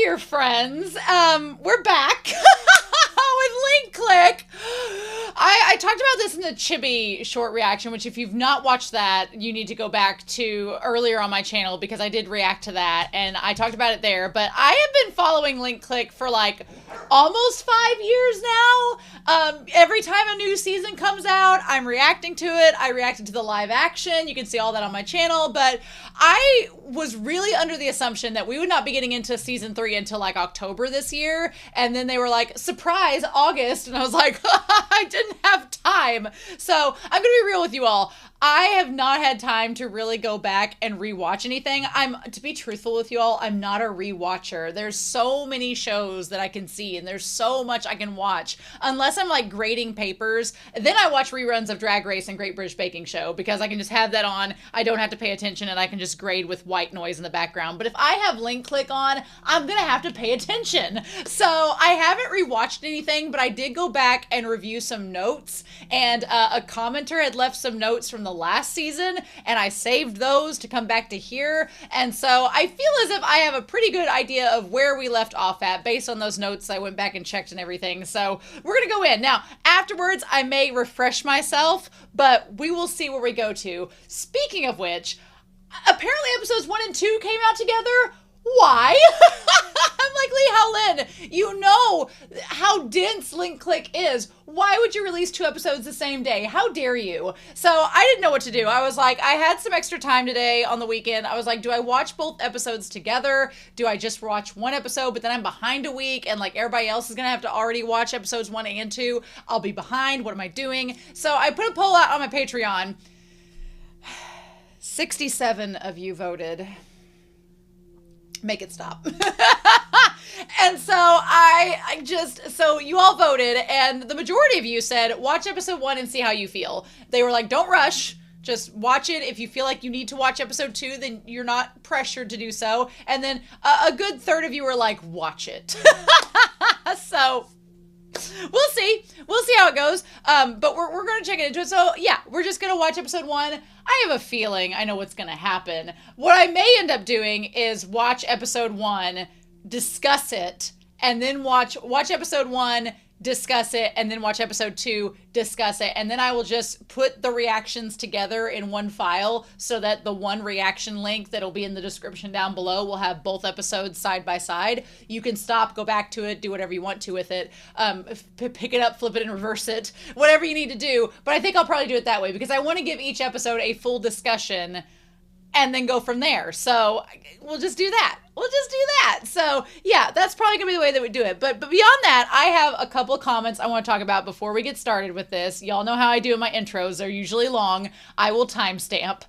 dear friends. We're back with Link Click. I talked about this in the Chibi short reaction, which if you've not watched that, you need to go back to earlier on my channel because I did react to that and I talked about it there. But I have been following Link Click for like almost 5 years now. Every time a new season comes out, I'm reacting to it. I reacted to the live action. You can see all that on my channel. But I was really under the assumption that we would not be getting into season 3 until like October this year. And then they were like, surprise, August. And I was like, I didn't have time. So I'm going to be real with you all. I have not had time to really go back and rewatch anything. To be truthful with you all, I'm not a rewatcher. There's so many shows that I can see and there's so much I can watch. Unless I'm like grading papers, then I watch reruns of Drag Race and Great British Baking Show because I can just have that on. I don't have to pay attention and I can just grade with white noise in the background. But if I have Link Click on, I'm going to have to pay attention. So I haven't rewatched anything, but I did go back and review some notes and a commenter had left some notes from the last season and I saved those to come back to here. And so I feel as if I have a pretty good idea of where we left off at based on those notes I went back and checked and everything. So we're going to go in. Now, afterwards, I may refresh myself, but we will see where we go to. Speaking of which, apparently episodes 1 and 2 came out together. Why? I'm like, Lee Howlin, you know how dense Link Click is. Why would you release 2 episodes the same day? How dare you? So I didn't know what to do. I was like, I had some extra time today on the weekend. I was like, do I watch both episodes together? Do I just watch one episode, but then I'm behind a week and like everybody else is going to have to already watch episodes 1 and 2. I'll be behind. What am I doing? So I put a poll out on my Patreon. 67 of you voted. Make it stop. And so so you all voted and the majority of you said, watch episode 1 and see how you feel. They were like, don't rush. Just watch it. If you feel like you need to watch episode 2, then you're not pressured to do so. And then a good third of you were like, watch it. So we'll see. We'll see how it goes. But we're going to check it into it. So yeah, we're just going to watch episode 1. I have a feeling I know what's going to happen. What I may end up doing is watch episode 1, discuss it, and then watch episode 1, discuss it, and then watch episode 2, discuss it. And then I will just put the reactions together in one file so that the one reaction link that'll be in the description down below will have both episodes side by side. You can stop, go back to it, do whatever you want to with it. Pick it up, flip it, and reverse it. Whatever you need to do. But I think I'll probably do it that way because I want to give each episode a full discussion and then go from there. So we'll just do that. We'll just do that. So yeah, that's probably gonna be the way that we do it. But beyond that, I have a couple of comments I want to talk about before we get started with this. Y'all know how I do in my intros. They're usually long. I will timestamp.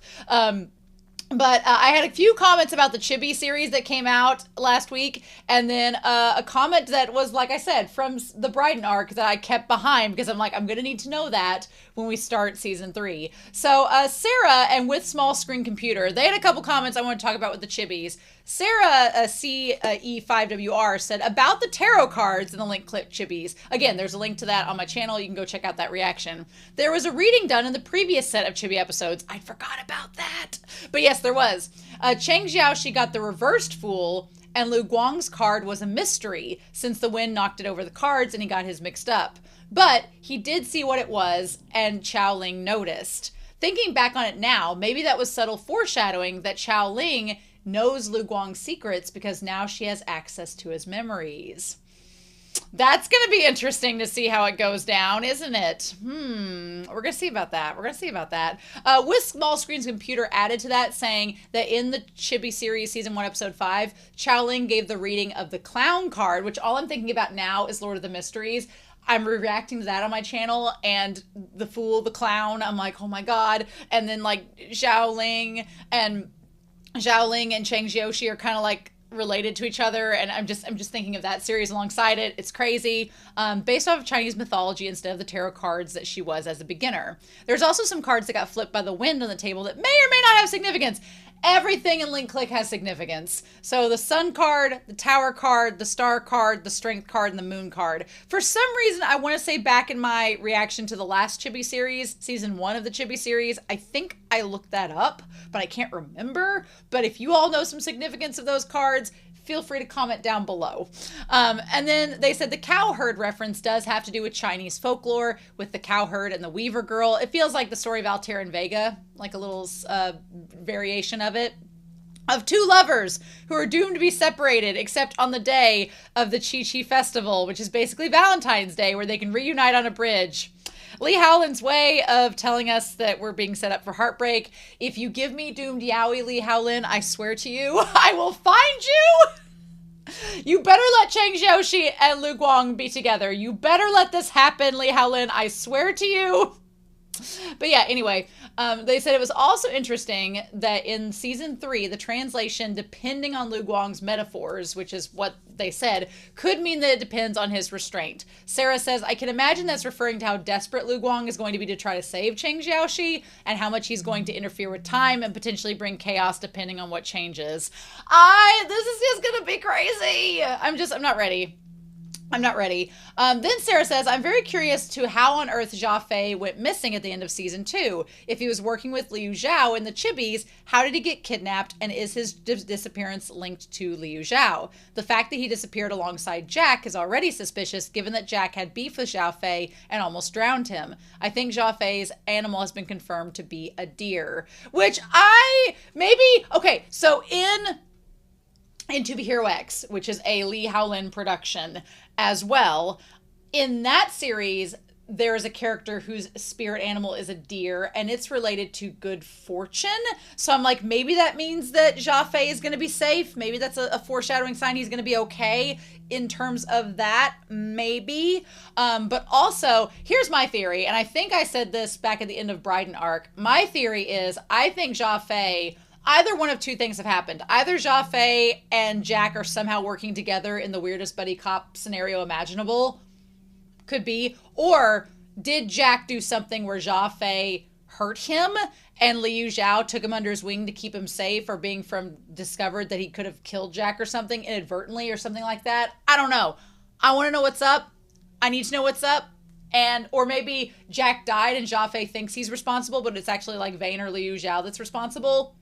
But I had a few comments about the Chibi series that came out last week, and then a comment that was, like I said, from the Bryden arc that I kept behind because I'm like, I'm going to need to know that when we start season 3. So Sarah and With Small Screen Computer, they had a couple comments I want to talk about with the Chibis. Sarah CE5WR said about the tarot cards in the Link Click Chibis. Again, there's a link to that on my channel. You can go check out that reaction. There was a reading done in the previous set of Chibi episodes. I forgot about that. But yes, there was. Cheng Xiaoxi got the reversed Fool, and Lu Guang's card was a mystery since the wind knocked it over the cards and he got his mixed up. But he did see what it was, and Chao Ling noticed. Thinking back on it now, maybe that was subtle foreshadowing that Chao Ling knows Lu Guang's secrets because now she has access to his memories. That's going to be interesting to see how it goes down, isn't it? We're going to see about that. We're going to see about that. With Small Screen's Computer added to that, saying that in the Chibi series, season 1, episode 5, Chao Ling gave the reading of the clown card, which all I'm thinking about now is Lord of the Mysteries. I'm reacting to that on my channel, and the Fool, the clown, I'm like, oh my god. And then like Xiao Ling and Cheng Xiaoxi are kind of like related to each other, and I'm just thinking of that series alongside it. It's crazy. Based off of Chinese mythology instead of the tarot cards that she was as a beginner. There's also some cards that got flipped by the wind on the table that may or may not have significance. Everything in Link Click has significance. So the Sun card, the Tower card, the Star card, the Strength card, and the Moon card. For some reason, I want to say back in my reaction to the last Chibi series, season 1 of the Chibi series, I think I looked that up, but I can't remember. But if you all know some significance of those cards, feel free to comment down below. And then they said the cow herd reference does have to do with Chinese folklore, with the cow herd and the weaver girl. It feels like the story of Altair and Vega, like a little variation of it. Of two lovers who are doomed to be separated except on the day of the Chi-Chi festival, which is basically Valentine's Day, where they can reunite on a bridge. Lee Howland's way of telling us that we're being set up for heartbreak. If you give me doomed yaoi, Lee Howland, I swear to you, I will find you. You better let Chang Xiaoxi and Lu Guang be together. You better let this happen, Lee Howland. I swear to you. But yeah, anyway, they said it was also interesting that in season 3, the translation, depending on Lu Guang's metaphors, which is what they said, could mean that it depends on his restraint. Sarah says, I can imagine that's referring to how desperate Lu Guang is going to be to try to save Chang Xiaoxi and how much he's going to interfere with time and potentially bring chaos depending on what changes. This is just going to be crazy. I'm not ready. I'm not ready. Then Sarah says, I'm very curious to how on earth Xia Fei went missing at the end of season 2. If he was working with Liu Zhao in the Chibis, how did he get kidnapped, and is his disappearance linked to Liu Zhao? The fact that he disappeared alongside Jack is already suspicious, given that Jack had beef with Xia Fei and almost drowned him. I think Xia Fei's animal has been confirmed to be a deer, which okay, so in To Be Hero X, which is a Lee Howland production as well. In that series, there is a character whose spirit animal is a deer, and it's related to good fortune. So I'm like, maybe that means that Xia Fei is going to be safe. Maybe that's a foreshadowing sign he's going to be okay in terms of that, maybe. But also, here's my theory, and I think I said this back at the end of Bryden arc. My theory is, I think Xia Fei, either one of two things have happened. Either Xia Fei and Jack are somehow working together in the weirdest buddy cop scenario imaginable. Could be. Or did Jack do something where Xia Fei hurt him and Liu Zhao took him under his wing to keep him safe, or being discovered that he could have killed Jack or something inadvertently or something like that? I don't know. I want to know what's up. I need to know what's up. Or maybe Jack died and Xia Fei thinks he's responsible, but it's actually like Vane or Liu Zhao that's responsible.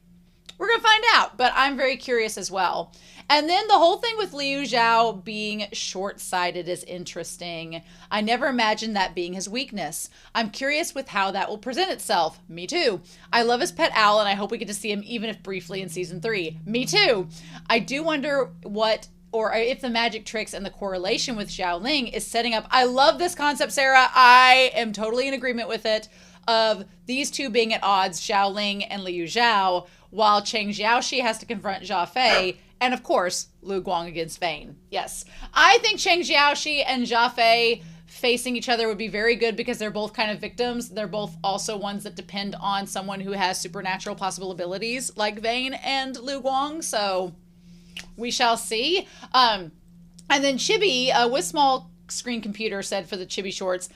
We're going to find out, but I'm very curious as well. And then the whole thing with Liu Zhao being short-sighted is interesting. I never imagined that being his weakness. I'm curious with how that will present itself. Me too. I love his pet owl, and I hope we get to see him even if briefly in season 3. Me too. I do wonder if the magic tricks and the correlation with Xiaoling is setting up. I love this concept, Sarah. I am totally in agreement with it, of these two being at odds, Xiaoling and Liu Zhao, while Chang Xiaoxi has to confront Xia Fei, and of course, Lu Guang against Vane. Yes. I think Chang Xiaoxi and Xia Fei facing each other would be very good because they're both kind of victims. They're both also ones that depend on someone who has supernatural possible abilities like Vane and Lu Guang, so we shall see. And then Chibi, with small screen computer, said for the Chibi shorts,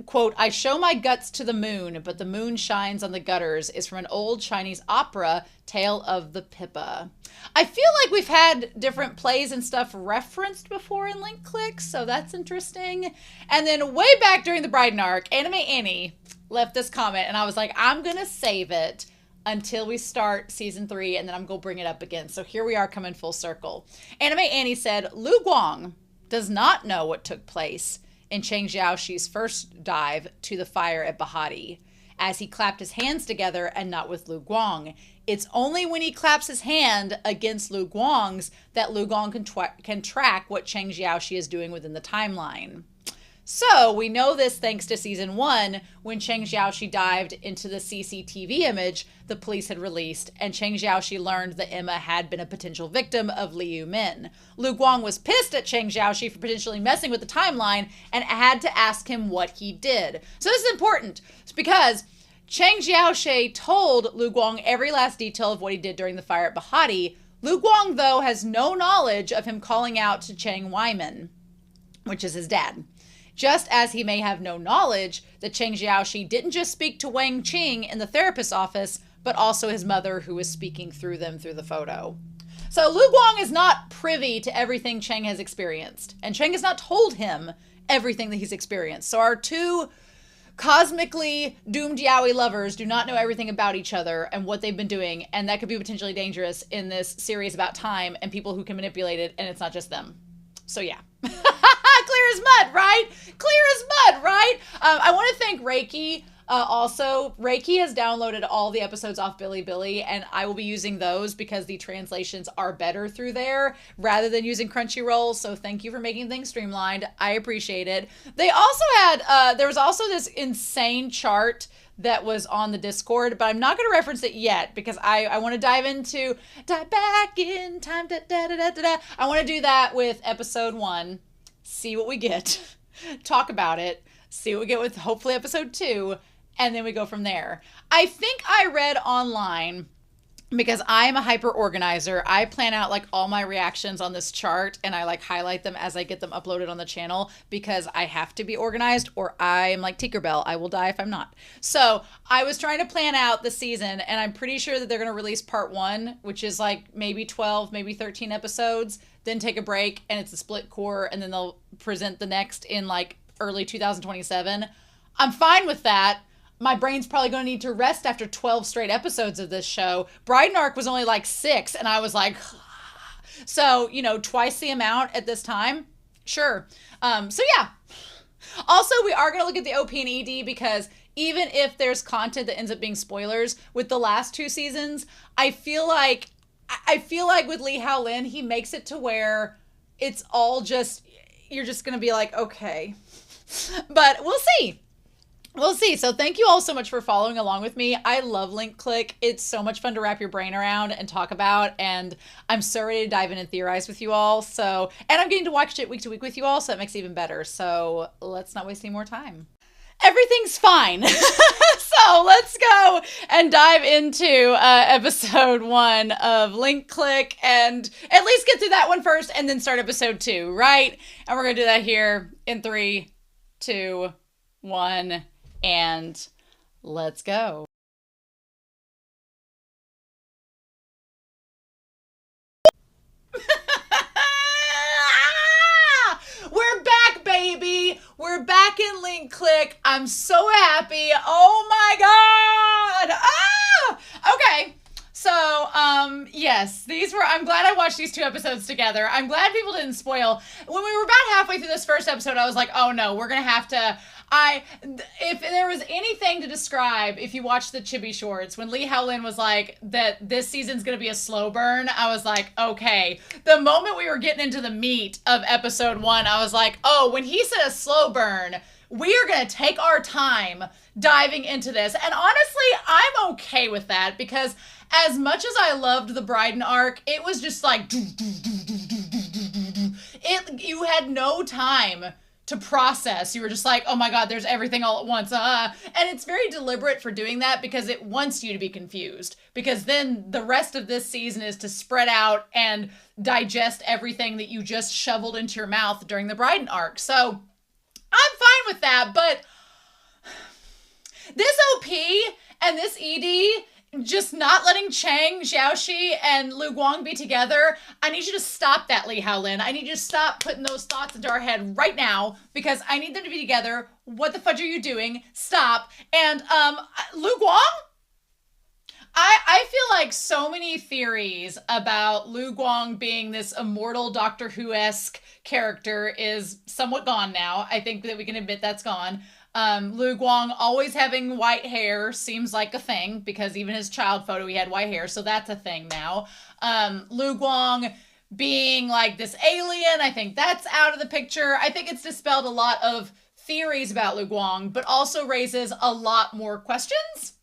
quote, I show my guts to the moon, but the moon shines on the gutters, is from an old Chinese opera, Tale of the Pippa. I feel like we've had different plays and stuff referenced before in link clicks, so that's interesting. And then way back during the Bryden arc, Anime Annie left this comment, and I was like, I'm going to save it until we start season 3, and then I'm going to bring it up again. So here we are coming full circle. Anime Annie said, Lu Guang does not know what took place in Chang Xiaoxi's first dive to the fire at Bahati, as he clapped his hands together and not with Lu Guang. It's only when he claps his hand against Lu Guang's that Lu Guang can track what Chang Xiaoxi is doing within the timeline. So we know this thanks to season 1, when Chang Xiaoxi dived into the CCTV image the police had released, and Chang Xiaoxi learned that Emma had been a potential victim of Liu Min. Lu Guang was pissed at Chang Xiaoxi for potentially messing with the timeline and had to ask him what he did. So this is important because Chang Xiaoxi told Lu Guang every last detail of what he did during the fire at Bahati. Lu Guang, though, has no knowledge of him calling out to Chang Wyman, which is his dad. Just as he may have no knowledge that Chang Xiaoxi didn't just speak to Wang Qing in the therapist's office, but also his mother, who was speaking through them through the photo. So Lu Guang is not privy to everything Chang has experienced, and Chang has not told him everything that he's experienced. So our two cosmically doomed yaoi lovers do not know everything about each other and what they've been doing, and that could be potentially dangerous in this series about time and people who can manipulate it, and it's not just them. So yeah. Clear as mud, right? Clear as mud, right? I want to thank Reiki. Also, Reiki has downloaded all the episodes off Bilibili, and I will be using those because the translations are better through there rather than using Crunchyroll. So thank you for making things streamlined. I appreciate it. They also had, there was also this insane chart that was on the Discord, but I'm not going to reference it yet because I want to dive back in time. I want to do that with episode 1, see what we get, talk about it, see what we get with hopefully episode 2, and then we go from there. I think I read online, because I'm a hyper organizer, I plan out like all my reactions on this chart and I like highlight them as I get them uploaded on the channel because I have to be organized or I'm like Tinkerbell. I will die if I'm not. So I was trying to plan out the season, and I'm pretty sure that they're going to release part 1, which is like maybe 12, maybe 13 episodes, then take a break and it's a split core, and then they'll present the next in like early 2027. I'm fine with that. My brain's probably going to need to rest after 12 straight episodes of this show. Bride and Arc was only like 6, and I was like, so, you know, twice the amount at this time. Sure. So yeah. Also, we are going to look at the OP and ED because even if there's content that ends up being spoilers with the last 2 seasons, I feel like with Lee Hao-lin, he makes it to where it's all just, you're just going to be like, okay. But we'll see. We'll see. So thank you all so much for following along with me. I love Link Click. It's so much fun to wrap your brain around and talk about, and I'm so ready to dive in and theorize with you all. So, and I'm getting to watch it week to week with you all, so that makes it even better. So let's not waste any more time. Everything's fine. So let's go and dive into episode 1 of Link Click, and at least get through that one first and then start episode 2, right? And we're going to do that here in 3, 2, 1. And let's go. We're back, baby. We're back in Link Click. I'm so happy. Oh my god. Okay. So, yes, I'm glad I watched these 2 episodes together. I'm glad people didn't spoil. When we were about halfway through this first episode, I was like, oh no, we're gonna have to, if there was anything to describe, if you watch the Chibi shorts, when Lee Hao-lin was like, that this season's gonna be a slow burn, I was like, okay. The moment we were getting into the meat of episode 1, I was like, oh, when he said a slow burn, we are gonna take our time diving into this. And honestly, I'm okay with that because as much as I loved the Bryden arc, it was just like, you had no time to process. You were just like, oh my god, there's everything all at once. And it's very deliberate for doing that because it wants you to be confused. Because then the rest of this season is to spread out and digest everything that you just shoveled into your mouth during the Bryden arc. So I'm fine with that, but this OP and this ED just not letting Chang, Xiaoxi, and Lu Guang be together, I need you to stop that, Lee Hao-lin. I need you to stop putting those thoughts into our head right now because I need them to be together. What the fudge are you doing? Stop. And Lu Guang? I feel like so many theories about Lu Guang being this immortal Doctor Who-esque character is somewhat gone now. I think that we can admit that's gone. Lu Guang always having white hair seems like a thing because even his child photo, he had white hair. So that's a thing now. Lu Guang being like this alien, I think that's out of the picture. I think it's dispelled a lot of theories about Lu Guang, but also raises a lot more questions.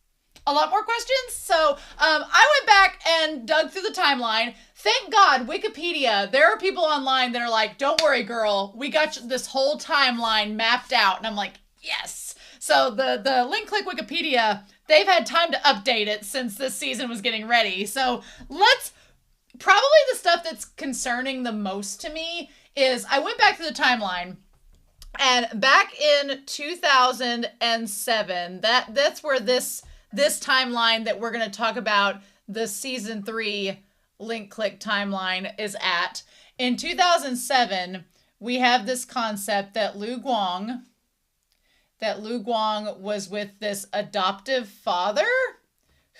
So I went back and dug through the timeline. Thank God, Wikipedia, there are people online that are like, don't worry, girl, we got this whole timeline mapped out. And I'm like, yes. So the Link Click Wikipedia, they've had time to update it since this season was getting ready. So probably the stuff that's concerning the most to me is I went back to the timeline, and back in 2007, that's where this timeline that we're going to talk about, the season 3 Link Click timeline, is at. In 2007, we have this concept that Lu Guang, that Lu Guang was with this adoptive father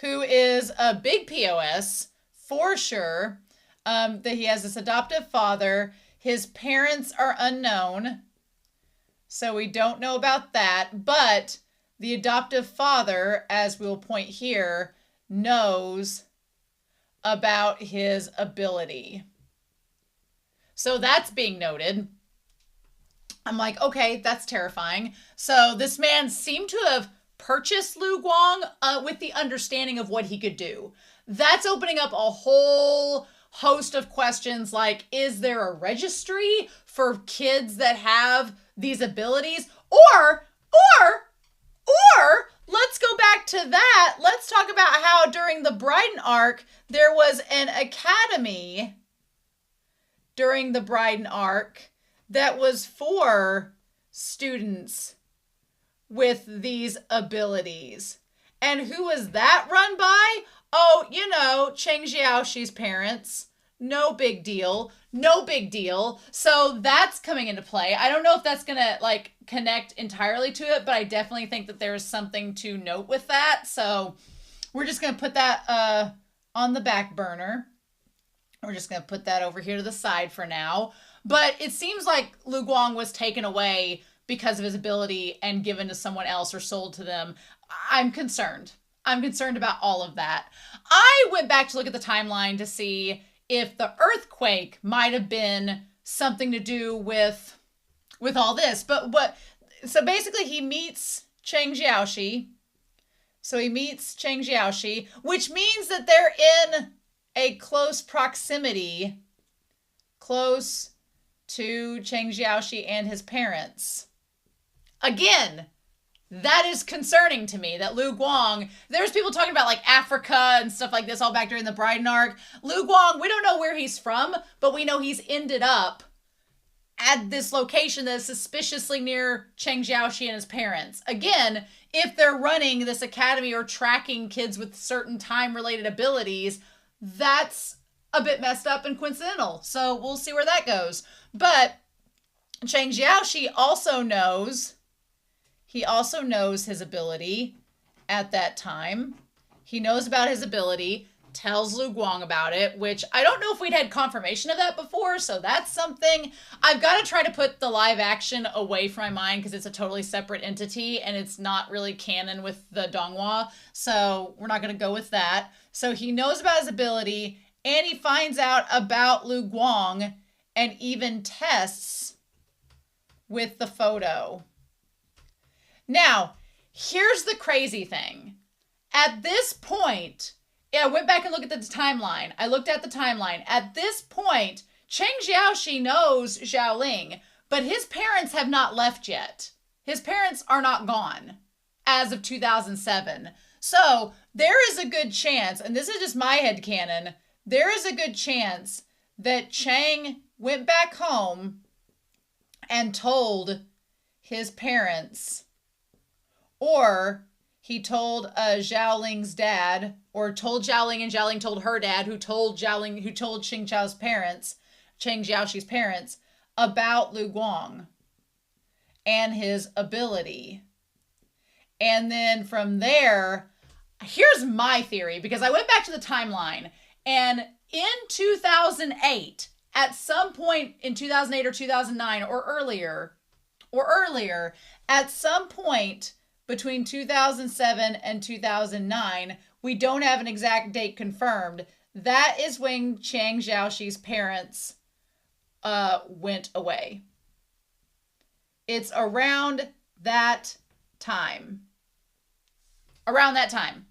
who is a big POS for sure. That he has this adoptive father. His parents are unknown, so we don't know about that. But the adoptive father, as we'll point here, knows about his ability. So that's being noted. I'm like, okay, that's terrifying. So this man seemed to have purchased Lu Guang with the understanding of what he could do. That's opening up a whole host of questions like, is there a registry for kids that have these abilities? Or let's go back to that. Let's talk about how during the Bryden arc, there was an academy during the Bryden arc that was for students with these abilities. And who was that run by? Oh, you know, Cheng Xiaoxi's parents. No big deal. No big deal. So that's coming into play. I don't know if that's going to like connect entirely to it, but I definitely think that there's something to note with that. So we're just going to put that on the back burner. We're just going to put that over here to the side for now. But it seems like Lu Guang was taken away because of his ability and given to someone else or sold to them. I'm concerned. I'm concerned about all of that. I went back to look at the timeline to see if the earthquake might have been something to do with all this. So basically he meets Cheng Xiaoxi. So he meets Cheng Xiaoxi, which means that they're in a close proximity, close to Cheng Xiaoxi and his parents. Again, that is concerning to me that Lu Guang, there's people talking about like Africa and stuff like this all back during the Bryden arc. Lu Guang, we don't know where he's from, but we know he's ended up at this location that is suspiciously near Cheng Xiaoxi and his parents. Again, if they're running this academy or tracking kids with certain time-related abilities, that's a bit messed up and coincidental. So we'll see where that goes. But Cheng Xiaoxi also knows his ability at that time. He knows about his ability, tells Lu Guang about it, which I don't know if we'd had confirmation of that before, so that's something. I've got to try to put the live action away from my mind because it's a totally separate entity and it's not really canon with the Donghua, so we're not going to go with that. So he knows about his ability and he finds out about Lu Guang and even tests with the photo. Now, here's the crazy thing. At this point, I went back and looked at the timeline. I looked at the timeline. At this point, Cheng Xiaoxi knows Xiaoling, but his parents have not left yet. His parents are not gone as of 2007. So there is a good chance, and this is just my headcanon, there is a good chance that Cheng went back home and told his parents, or he told Xiaoling's dad, or told Xiaoling and Xiaoling told her dad, who told Cheng Xiaoxi's parents about Lu Guang and his ability. And then from there, here's my theory, because I went back to the timeline, and in 2008, at some point in 2008 or 2009 or earlier, at some point between 2007 and 2009, we don't have an exact date confirmed. That is when Cheng Xiaoxi's parents went away. It's around that time. Around that time.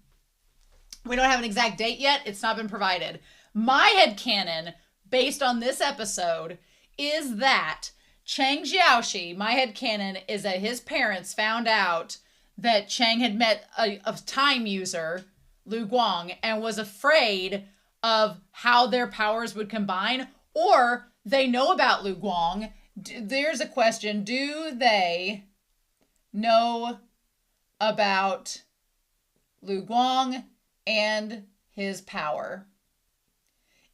We don't have an exact date yet. It's not been provided. My headcanon, based on this episode, is that Cheng Xiaoxi, my headcanon, is that his parents found out that Cheng had met a time user, Lu Guang, and was afraid of how their powers would combine, or they know about Lu Guang. There's a question. Do they know about Lu Guang and his power?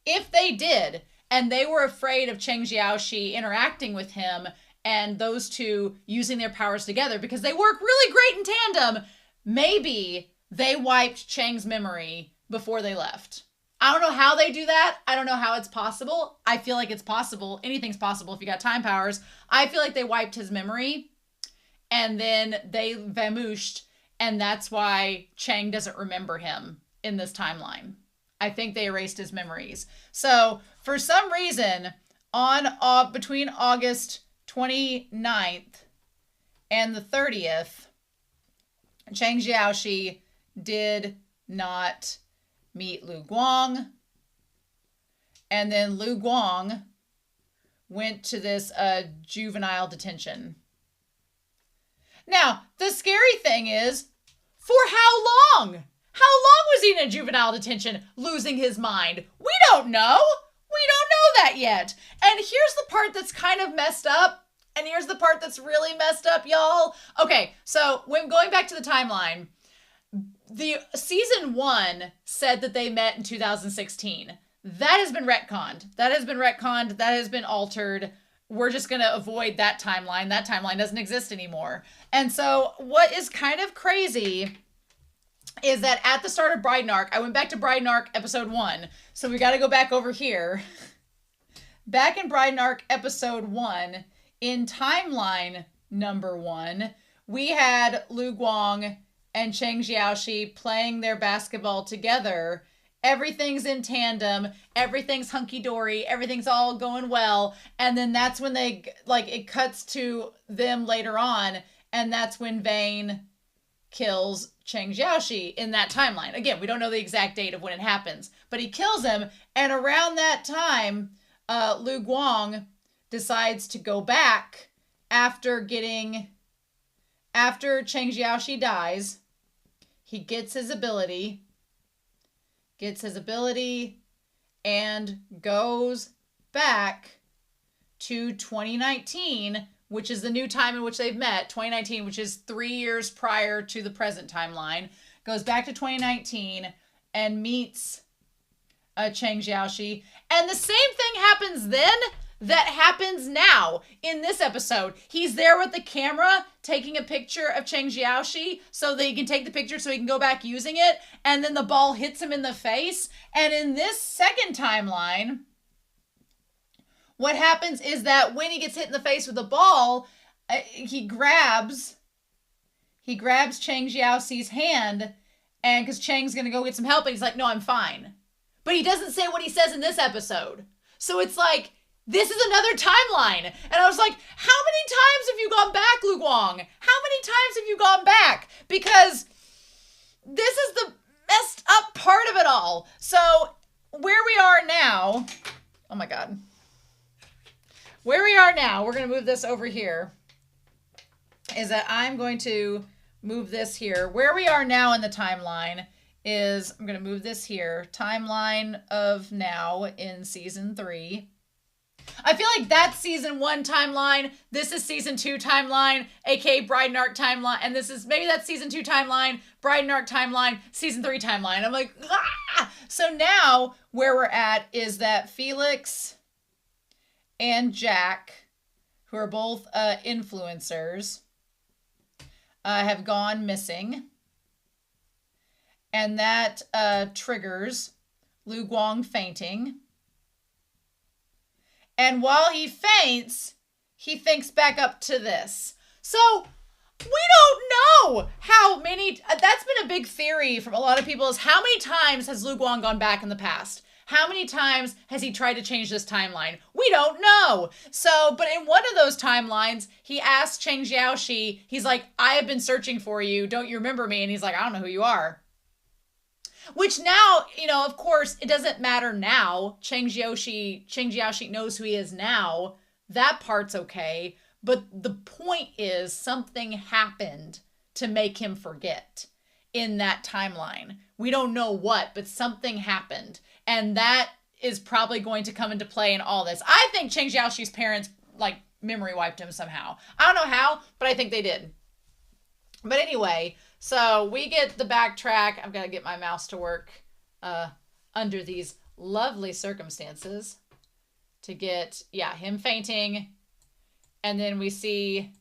If they did, and they were afraid of Cheng Xiaoxi interacting with him and those two using their powers together because they work really great in tandem. Maybe they wiped Chang's memory before they left. I don't know how they do that. I don't know how it's possible. I feel like it's possible. Anything's possible if you got time powers. I feel like they wiped his memory and then they vamooshed, and that's why Chang doesn't remember him in this timeline. I think they erased his memories. So for some reason, between August 29th and the 30th, Chang Jiaoxi did not meet Lu Guang. And then Lu Guang went to this juvenile detention. Now, the scary thing is, for how long? How long was he in a juvenile detention losing his mind? We don't know. We don't know that yet. And here's the part that's kind of messed up. And here's the part that's really messed up, y'all. Okay, so when going back to the timeline, the season 1 said that they met in 2016. That has been retconned. That has been altered. We're just going to avoid that timeline. That timeline doesn't exist anymore. And so what is kind of crazy is that at the start of Bride and Arc, I went back to Bride and Arc episode 1. So we got to go back over here. Back in Bride and Arc episode 1, in timeline number 1, we had Lu Guang and Chang Jiaoxi playing their basketball together. Everything's in tandem. Everything's hunky-dory. Everything's all going well. And then that's when it cuts to them later on. And that's when Vane kills Chang Jiaoxi in that timeline. Again, we don't know the exact date of when it happens. But he kills him. And around that time, Lu Guang decides to go back after Chang Jiaoxi dies. He gets his ability and goes back to 2019, which is the new time in which they've met. 2019, which is 3 years prior to the present timeline, goes back to 2019 and meets Chang Jiaoxi. And the same thing happens then that happens now in this episode. He's there with the camera taking a picture of Chang Jiaoxi so that he can take the picture so he can go back using it. And then the ball hits him in the face. And in this second timeline, what happens is that when he gets hit in the face with the ball, he grabs Chang Jiaoxi's hand, and because Chang's going to go get some help, and he's like, no, I'm fine. But he doesn't say what he says in this episode. So it's like, this is another timeline. And I was like, how many times have you gone back, Lu Guang? How many times have you gone back? Because this is the messed up part of it all. So where we are now, oh my God. Where we are now, we're going to move this over here, is that I'm going to move this here. Where we are now in the timeline is, I'm going to move this here, timeline of now in season 3. I feel like that's season 1 timeline. This is season 2 timeline, aka Bride and Arc timeline. And this is, maybe that's season 2 timeline, Bride and Arc timeline, season 3 timeline. I'm like, ah! So now where we're at is that Felix and Jack, who are both influencers, have gone missing. And that triggers Lu Guang fainting. And while he faints, he thinks back up to this. So we don't know how many, that's been a big theory from a lot of people, is how many times has Lu Guang gone back in the past? How many times has he tried to change this timeline? We don't know. So, but in one of those timelines, he asks Chang Jiaoxi, he's like, I have been searching for you. Don't you remember me? And he's like, I don't know who you are. Which now, you know, of course, it doesn't matter now. Chang Jiaoxi knows who he is now. That part's okay. But the point is, something happened to make him forget in that timeline. We don't know what, but something happened. And that is probably going to come into play in all this. I think Chang Jiaoxi's parents, like, memory wiped him somehow. I don't know how, but I think they did. But anyway, so we get the backtrack. I'm going to get my mouse to work under these lovely circumstances to get, yeah, him fainting And then we see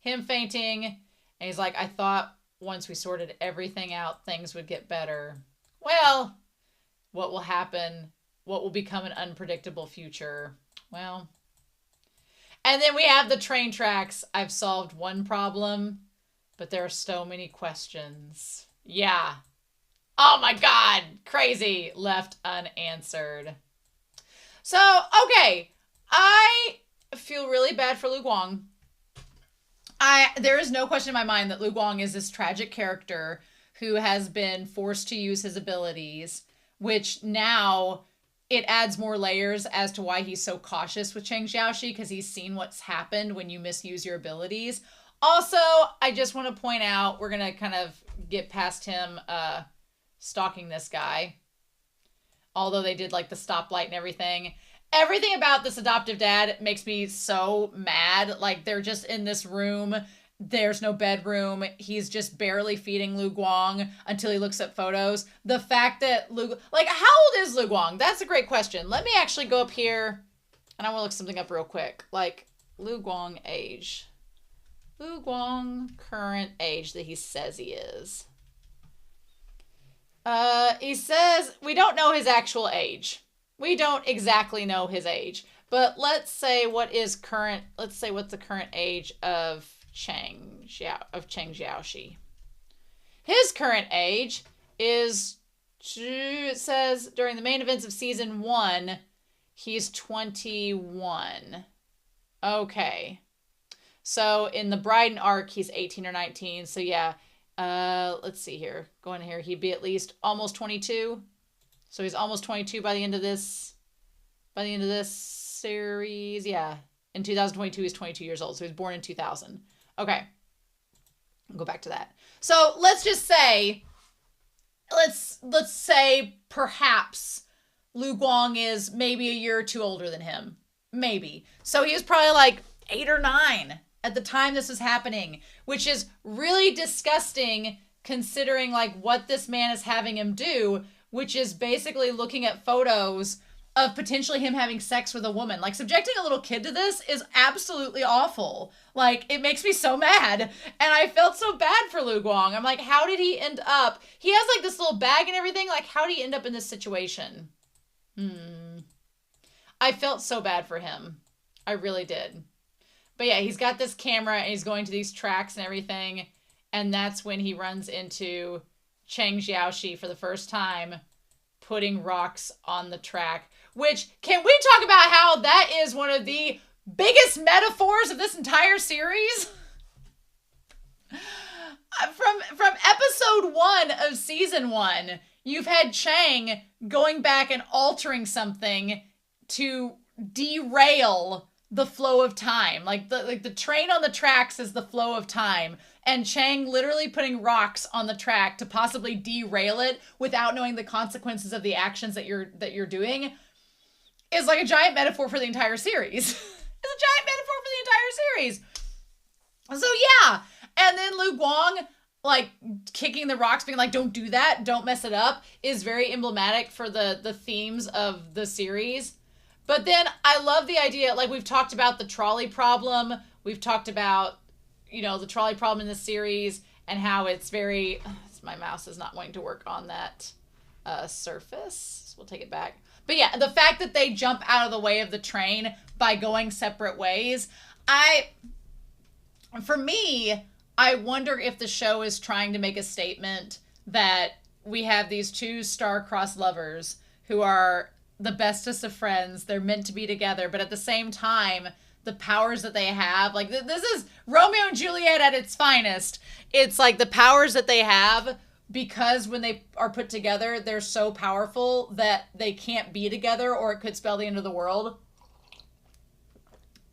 him fainting, and he's like, I thought once we sorted everything out, things would get better. Well, what will happen? What will become an unpredictable future? Well, and then we have the train tracks. I've solved one problem, but there are so many questions. Yeah. Oh my God. Crazy. Left unanswered. So, okay. I feel really bad for Lu Guang. There is no question in my mind that Lu Guang is this tragic character who has been forced to use his abilities, which now it adds more layers as to why he's so cautious with Cheng Xiaoxi, because he's seen what's happened when you misuse your abilities. Also, I just want to point out, we're going to kind of get past him stalking this guy. Although they did like the stoplight and everything. Everything about this adoptive dad makes me so mad. Like, they're just in this room. There's no bedroom. He's just barely feeding Lu Guang until he looks at photos. The fact that like, how old is Lu Guang? That's a great question. Let me actually go up here, and I want to look something up real quick. Like, Lu Guang age. Lu Guang current age that he says he is. He says, we don't know his actual age. We don't exactly know his age. But let's say what's the current age of Cheng Xiaoxi. His current age is, it says, during the main events of season 1, he's 21. Okay. So in the Bryden arc, he's 18 or 19. So yeah, let's see here. Going here, he'd be at least almost 22. So he's almost 22 by the end of this series. Yeah. In 2022, he's 22 years old. So he was born in 2000. Okay. I'll go back to that. So let's just say, let's say perhaps Lu Guang is maybe a year or two older than him. Maybe. So he was probably like 8 or 9 at the time this was happening, which is really disgusting considering like what this man is having him do, which is basically looking at photos of potentially him having sex with a woman. Like, subjecting a little kid to this is absolutely awful. Like, it makes me so mad. And I felt so bad for Lu Guang. I'm like, how did he end up? He has like this little bag and everything. Like, how did he end up in this situation? I felt so bad for him. I really did. But yeah, he's got this camera and he's going to these tracks and everything. And that's when he runs into Cheng Xiaoxi for the first time, putting rocks on the track. Which, can we talk about how that is one of the biggest metaphors of this entire series? From episode 1 of season 1, you've had Cheng going back and altering something to derail the flow of time. Like the train on the tracks is the flow of time. And Cheng literally putting rocks on the track to possibly derail it without knowing the consequences of the actions that you're doing is like a giant metaphor for the entire series. It's a giant metaphor for the entire series. So yeah. And then Lu Guang, like, kicking the rocks, being like, don't do that, don't mess it up, is very emblematic for the themes of the series. But then I love the idea, like, we've talked about the trolley problem. We've talked about, you know, the trolley problem in the series and how it's very, my mouse is not wanting to work on that surface. So we'll take it back. But yeah, the fact that they jump out of the way of the train by going separate ways, for me, I wonder if the show is trying to make a statement that we have these two star-crossed lovers who are the bestest of friends. They're meant to be together, but at the same time, the powers that they have, like, this is Romeo and Juliet at its finest. It's like the powers that they have, because when they are put together, they're so powerful that they can't be together or it could spell the end of the world.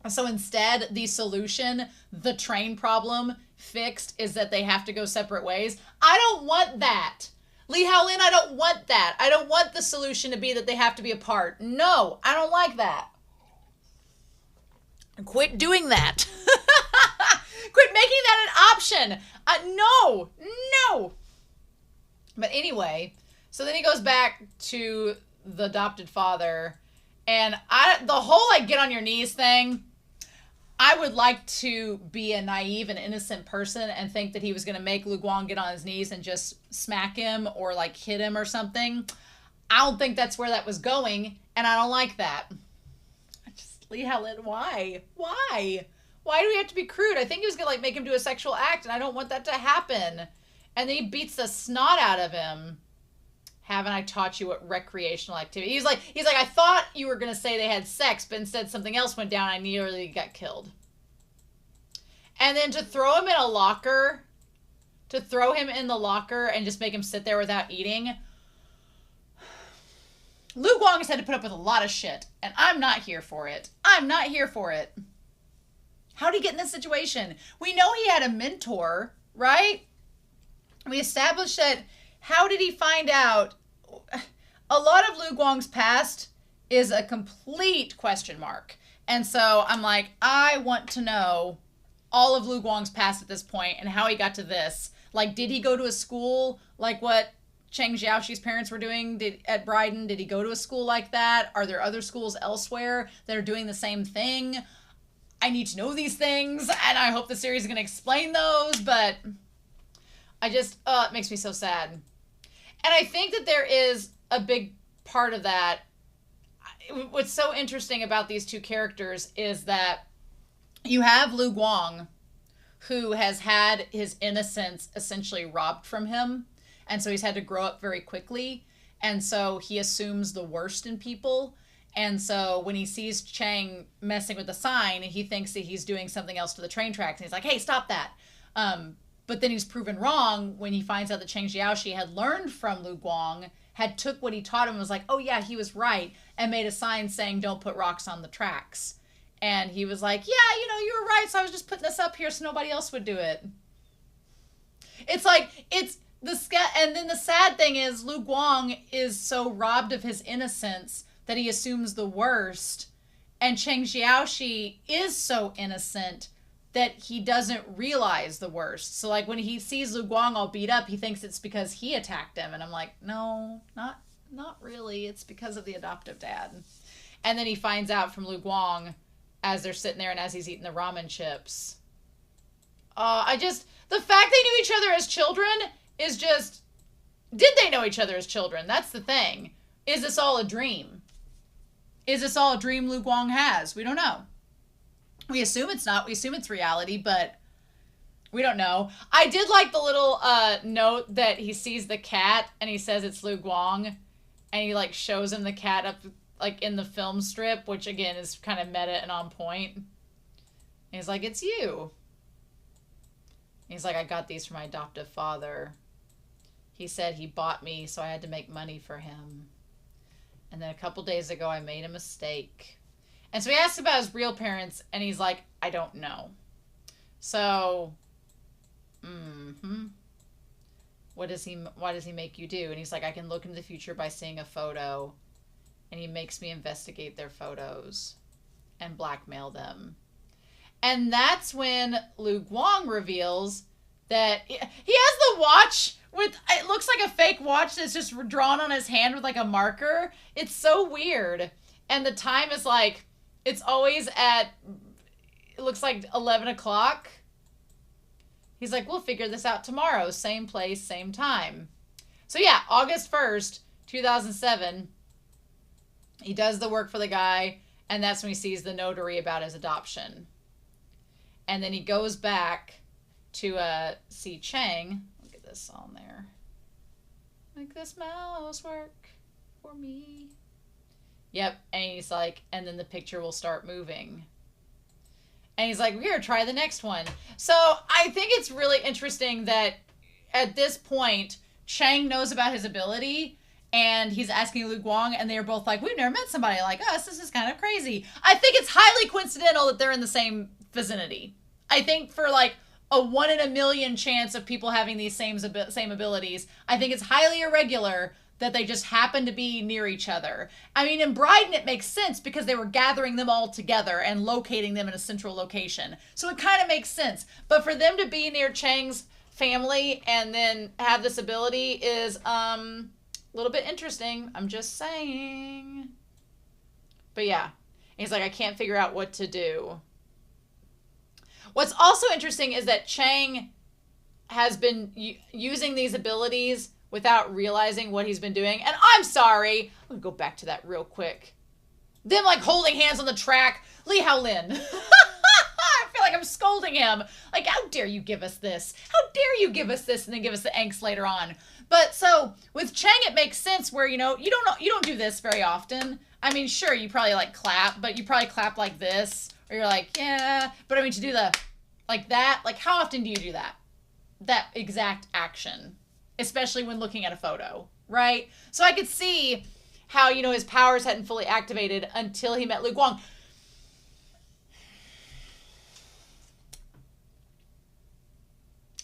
So instead, the solution, the train problem fixed, is that they have to go separate ways. I don't want that. Lee Howlin, I don't want that. I don't want the solution to be that they have to be apart. No, I don't like that. Quit doing that. Quit making that an option. No. But anyway, so then he goes back to the adopted father, and the whole, like, get on your knees thing, I would like to be a naive and innocent person and think that he was going to make Lu Guang get on his knees and just smack him or like hit him or something. I don't think that's where that was going, and I don't like that. I just, Lee Helen, why? Why do we have to be crude? I think he was going to like make him do a sexual act, and I don't want that to happen. And then he beats the snot out of him. Haven't I taught you what recreational activity? He's like, I thought you were going to say they had sex, but instead something else went down. I nearly got killed. And then to throw him in a locker, and just make him sit there without eating. Lu Guang has had to put up with a lot of shit, and I'm not here for it. I'm not here for it. How did he get in this situation? We know he had a mentor, right? We established that. How did he find out? A lot of Lu Guang's past is a complete question mark. And so I'm like, I want to know all of Lu Guang's past at this point and how he got to this. Like, did he go to a school like what Cheng Xiaoxi's parents were doing at Bryden? Did he go to a school like that? Are there other schools elsewhere that are doing the same thing? I need to know these things, and I hope the series is going to explain those, but I just, it makes me so sad. And I think that there is a big part of that. What's so interesting about these two characters is that you have Lu Guang, who has had his innocence essentially robbed from him. And so he's had to grow up very quickly. And so he assumes the worst in people. And so when he sees Chang messing with the sign, he thinks that he's doing something else to the train tracks. And he's like, hey, stop that. But then he's proven wrong when he finds out that Cheng Xiaoxi had learned from Lu Guang, had took what he taught him and was like, oh yeah, he was right, and made a sign saying don't put rocks on the tracks. And he was like, yeah, you were right, so I was just putting this up here so nobody else would do it. It's like, and then the sad thing is Lu Guang is so robbed of his innocence that he assumes the worst, and Cheng Xiaoxi is so innocent that he doesn't realize the worst. So like when he sees Lu Guang all beat up, he thinks it's because he attacked him. And I'm like, no, not really. It's because of the adoptive dad. And then he finds out from Lu Guang as they're sitting there and as he's eating the ramen chips. The fact they knew each other as children is just, did they know each other as children? That's the thing. Is this all a dream? Is this all a dream Lu Guang has? We don't know. We assume it's not. We assume it's reality, but we don't know. I did like the little note that he sees the cat and he says it's Lu Guang, and he like shows him the cat up like in the film strip, which again is kind of meta and on point. And he's like, it's you. And he's like, I got these from my adoptive father. He said he bought me, so I had to make money for him. And then a couple days ago, I made a mistake. And so he asks about his real parents, and he's like, I don't know. So, why does he make you do? And he's like, I can look into the future by seeing a photo. And he makes me investigate their photos and blackmail them. And that's when Lu Guang reveals that he has the watch with, it looks like a fake watch that's just drawn on his hand with like a marker. It's so weird. And the time is like, it's always at, it looks like 11 o'clock. He's like, we'll figure this out tomorrow. Same place, same time. So yeah, August 1st, 2007, he does the work for the guy, and that's when he sees the notary about his adoption. And then he goes back to see Chang. Look at this on there. Make this mouse work for me. Yep, and he's like, and then the picture will start moving. And he's like, we're going to try the next one. So I think it's really interesting that at this point, Chang knows about his ability, and he's asking Lu Guang, and they're both like, we've never met somebody like us. This is kind of crazy. I think it's highly coincidental that they're in the same vicinity. I think for like a 1 in a million chance of people having these same abilities, I think it's highly irregular that they just happen to be near each other. I mean, in Bryden, it makes sense because they were gathering them all together and locating them in a central location. So it kind of makes sense. But for them to be near Chang's family and then have this ability is a little bit interesting. I'm just saying. But yeah, he's like, I can't figure out what to do. What's also interesting is that Chang has been using these abilities without realizing what he's been doing. And I'm sorry. I'm going to go back to that real quick. Them like holding hands on the track. Li Haolin. I feel like I'm scolding him. Like, how dare you give us this? How dare you give us this and then give us the angst later on? But so with Chang, it makes sense where, you don't do this very often. I mean, sure, you probably like clap, but you probably clap like this, or you're like, yeah. But I mean, to do the like that, like how often do you do that? That exact action, especially when looking at a photo, right? So I could see how, his powers hadn't fully activated until he met Lu Guang.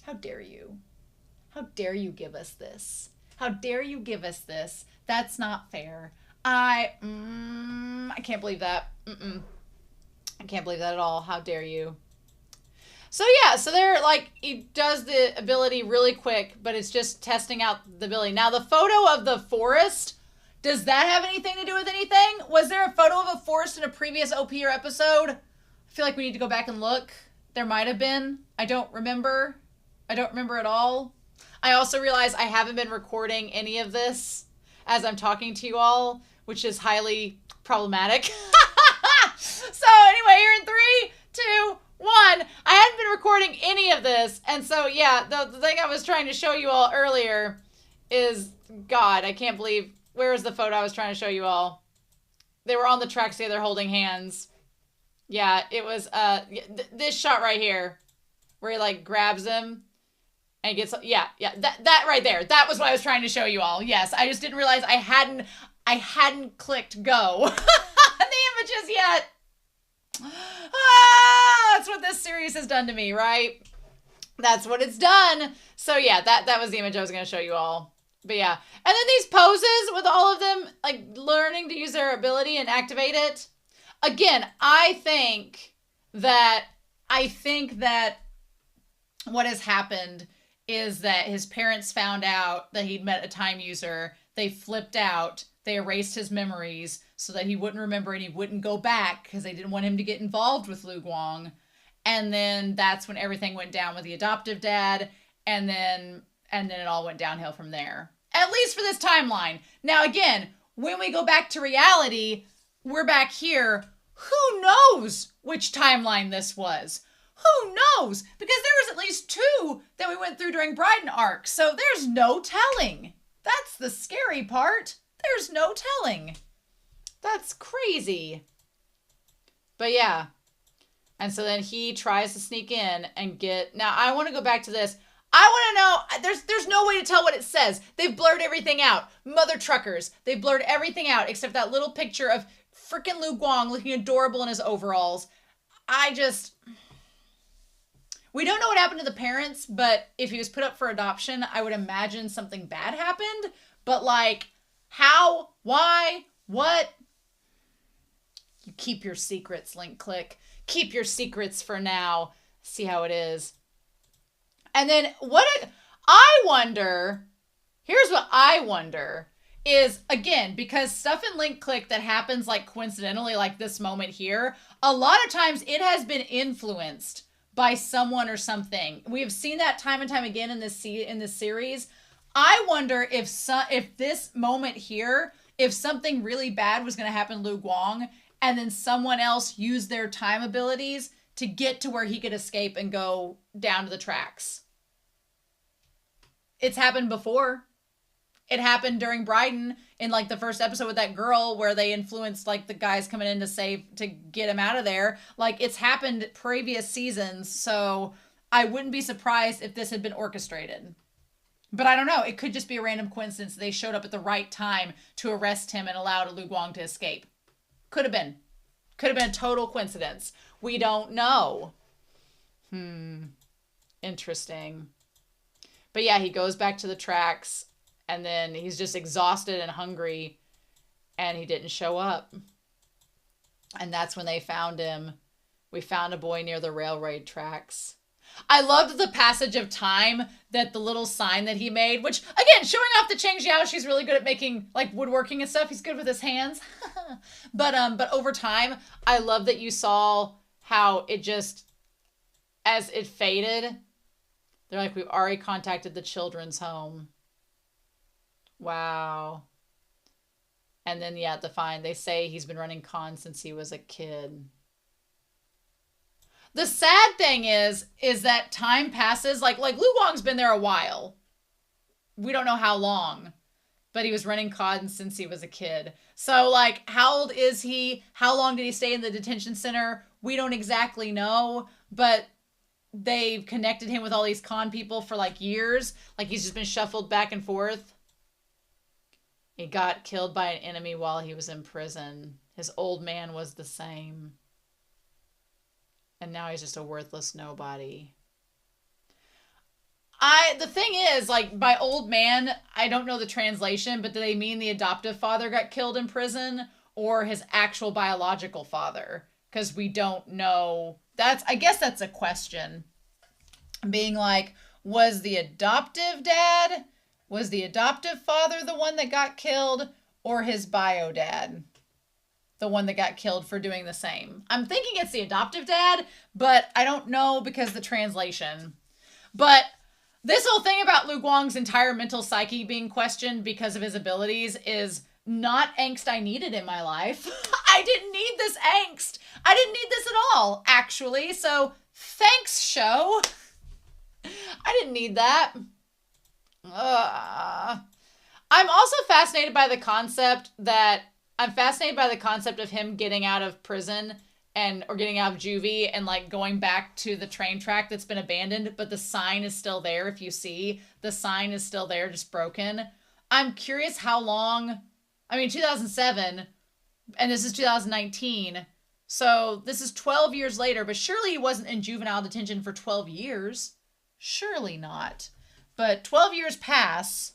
How dare you? How dare you give us this? How dare you give us this? That's not fair. I can't believe that. I can't believe that at all. How dare you? So yeah, so they're like, he does the ability really quick, but it's just testing out the ability. Now the photo of the forest, does that have anything to do with anything? Was there a photo of a forest in a previous OP or episode? I feel like we need to go back and look. There might have been. I don't remember. I don't remember at all. I also realize I haven't been recording any of this as I'm talking to you all, which is highly problematic. So anyway, here in 3, 2, 1, I hadn't been recording any of this. And so, yeah, the thing I was trying to show you all earlier is, God, I can't believe, where is the photo I was trying to show you all? They were on the tracks together holding hands. Yeah, it was this shot right here where he like grabs him and gets, yeah, that right there. That was what I was trying to show you all. Yes, I just didn't realize I hadn't clicked go on the images yet. That's what this series has done to me, right? That's what it's done. So yeah, that was the image I was going to show you all. But yeah. And then these poses with all of them, like learning to use their ability and activate it. Again, I think that what has happened is that his parents found out that he'd met a time user. They flipped out. They erased his memories so that he wouldn't remember and he wouldn't go back because they didn't want him to get involved with Lu Guang. And then that's when everything went down with the adoptive dad. And then it all went downhill from there. At least for this timeline. Now, again, when we go back to reality, we're back here. Who knows which timeline this was? Who knows? Because there was at least 2 that we went through during Bryden arc. So there's no telling. That's the scary part. There's no telling. That's crazy. But yeah. And so then he tries to sneak in and get... Now, I want to go back to this. I want to know... There's no way to tell what it says. They've blurred everything out. Mother truckers. They've blurred everything out except that little picture of freaking Lu Guang looking adorable in his overalls. We don't know what happened to the parents, but if he was put up for adoption, I would imagine something bad happened. But like, how? Why? What? You keep your secrets, Link Click. Keep your secrets for now. See how it is. And then here's what I wonder is, again, because stuff in Link Click that happens like coincidentally like this moment here, a lot of times it has been influenced by someone or something. We have seen that time and time again in this series. I wonder if this moment here, if something really bad was going to happen to Lu Guang, and then someone else used their time abilities to get to where he could escape and go down to the tracks. It's happened before. It happened during Bryden in like the first episode with that girl where they influenced like the guys coming in to get him out of there. Like it's happened previous seasons. So I wouldn't be surprised if this had been orchestrated. But I don't know. It could just be a random coincidence. They showed up at the right time to arrest him and allow Lu Guang to escape. Could have been. Could have been a total coincidence. We don't know. Interesting. But yeah, he goes back to the tracks. And then he's just exhausted and hungry. And he didn't show up. And that's when they found him. We found a boy near the railroad tracks. I loved the passage of time that the little sign that he made, which, again, showing off the Chang Xiao, she's really good at making, like, woodworking and stuff. He's good with his hands. But over time, I love that you saw how it just, as it faded, they're like, we've already contacted the children's home. Wow. And then, yeah, they say he's been running cons since he was a kid. The sad thing is that time passes. Like Lu Guang's been there a while. We don't know how long, but he was running cons since he was a kid. So, like, how old is he? How long did he stay in the detention center? We don't exactly know, but they've connected him with all these con people for, like, years. Like, he's just been shuffled back and forth. He got killed by an enemy while he was in prison. His old man was the same. And now he's just a worthless nobody. The thing is, like, by old man, I don't know the translation, but do they mean the adoptive father got killed in prison or his actual biological father? Because we don't know. I guess that's a question. Being like, was the adoptive father the one that got killed, or his bio dad the one that got killed for doing the same? I'm thinking it's the adoptive dad, but I don't know because the translation. But this whole thing about Lu Guang's entire mental psyche being questioned because of his abilities is not angst I needed in my life. I didn't need this angst. I didn't need this at all, actually. So thanks, show. I didn't need that. I'm also fascinated by the concept of him getting out of prison or getting out of juvie and, like, going back to the train track that's been abandoned, but the sign is still there. If you see, the sign is still there, just broken. I'm curious how long. 2007, and this is 2019, so this is 12 years later, but surely he wasn't in juvenile detention for 12 years. Surely not. But 12 years pass.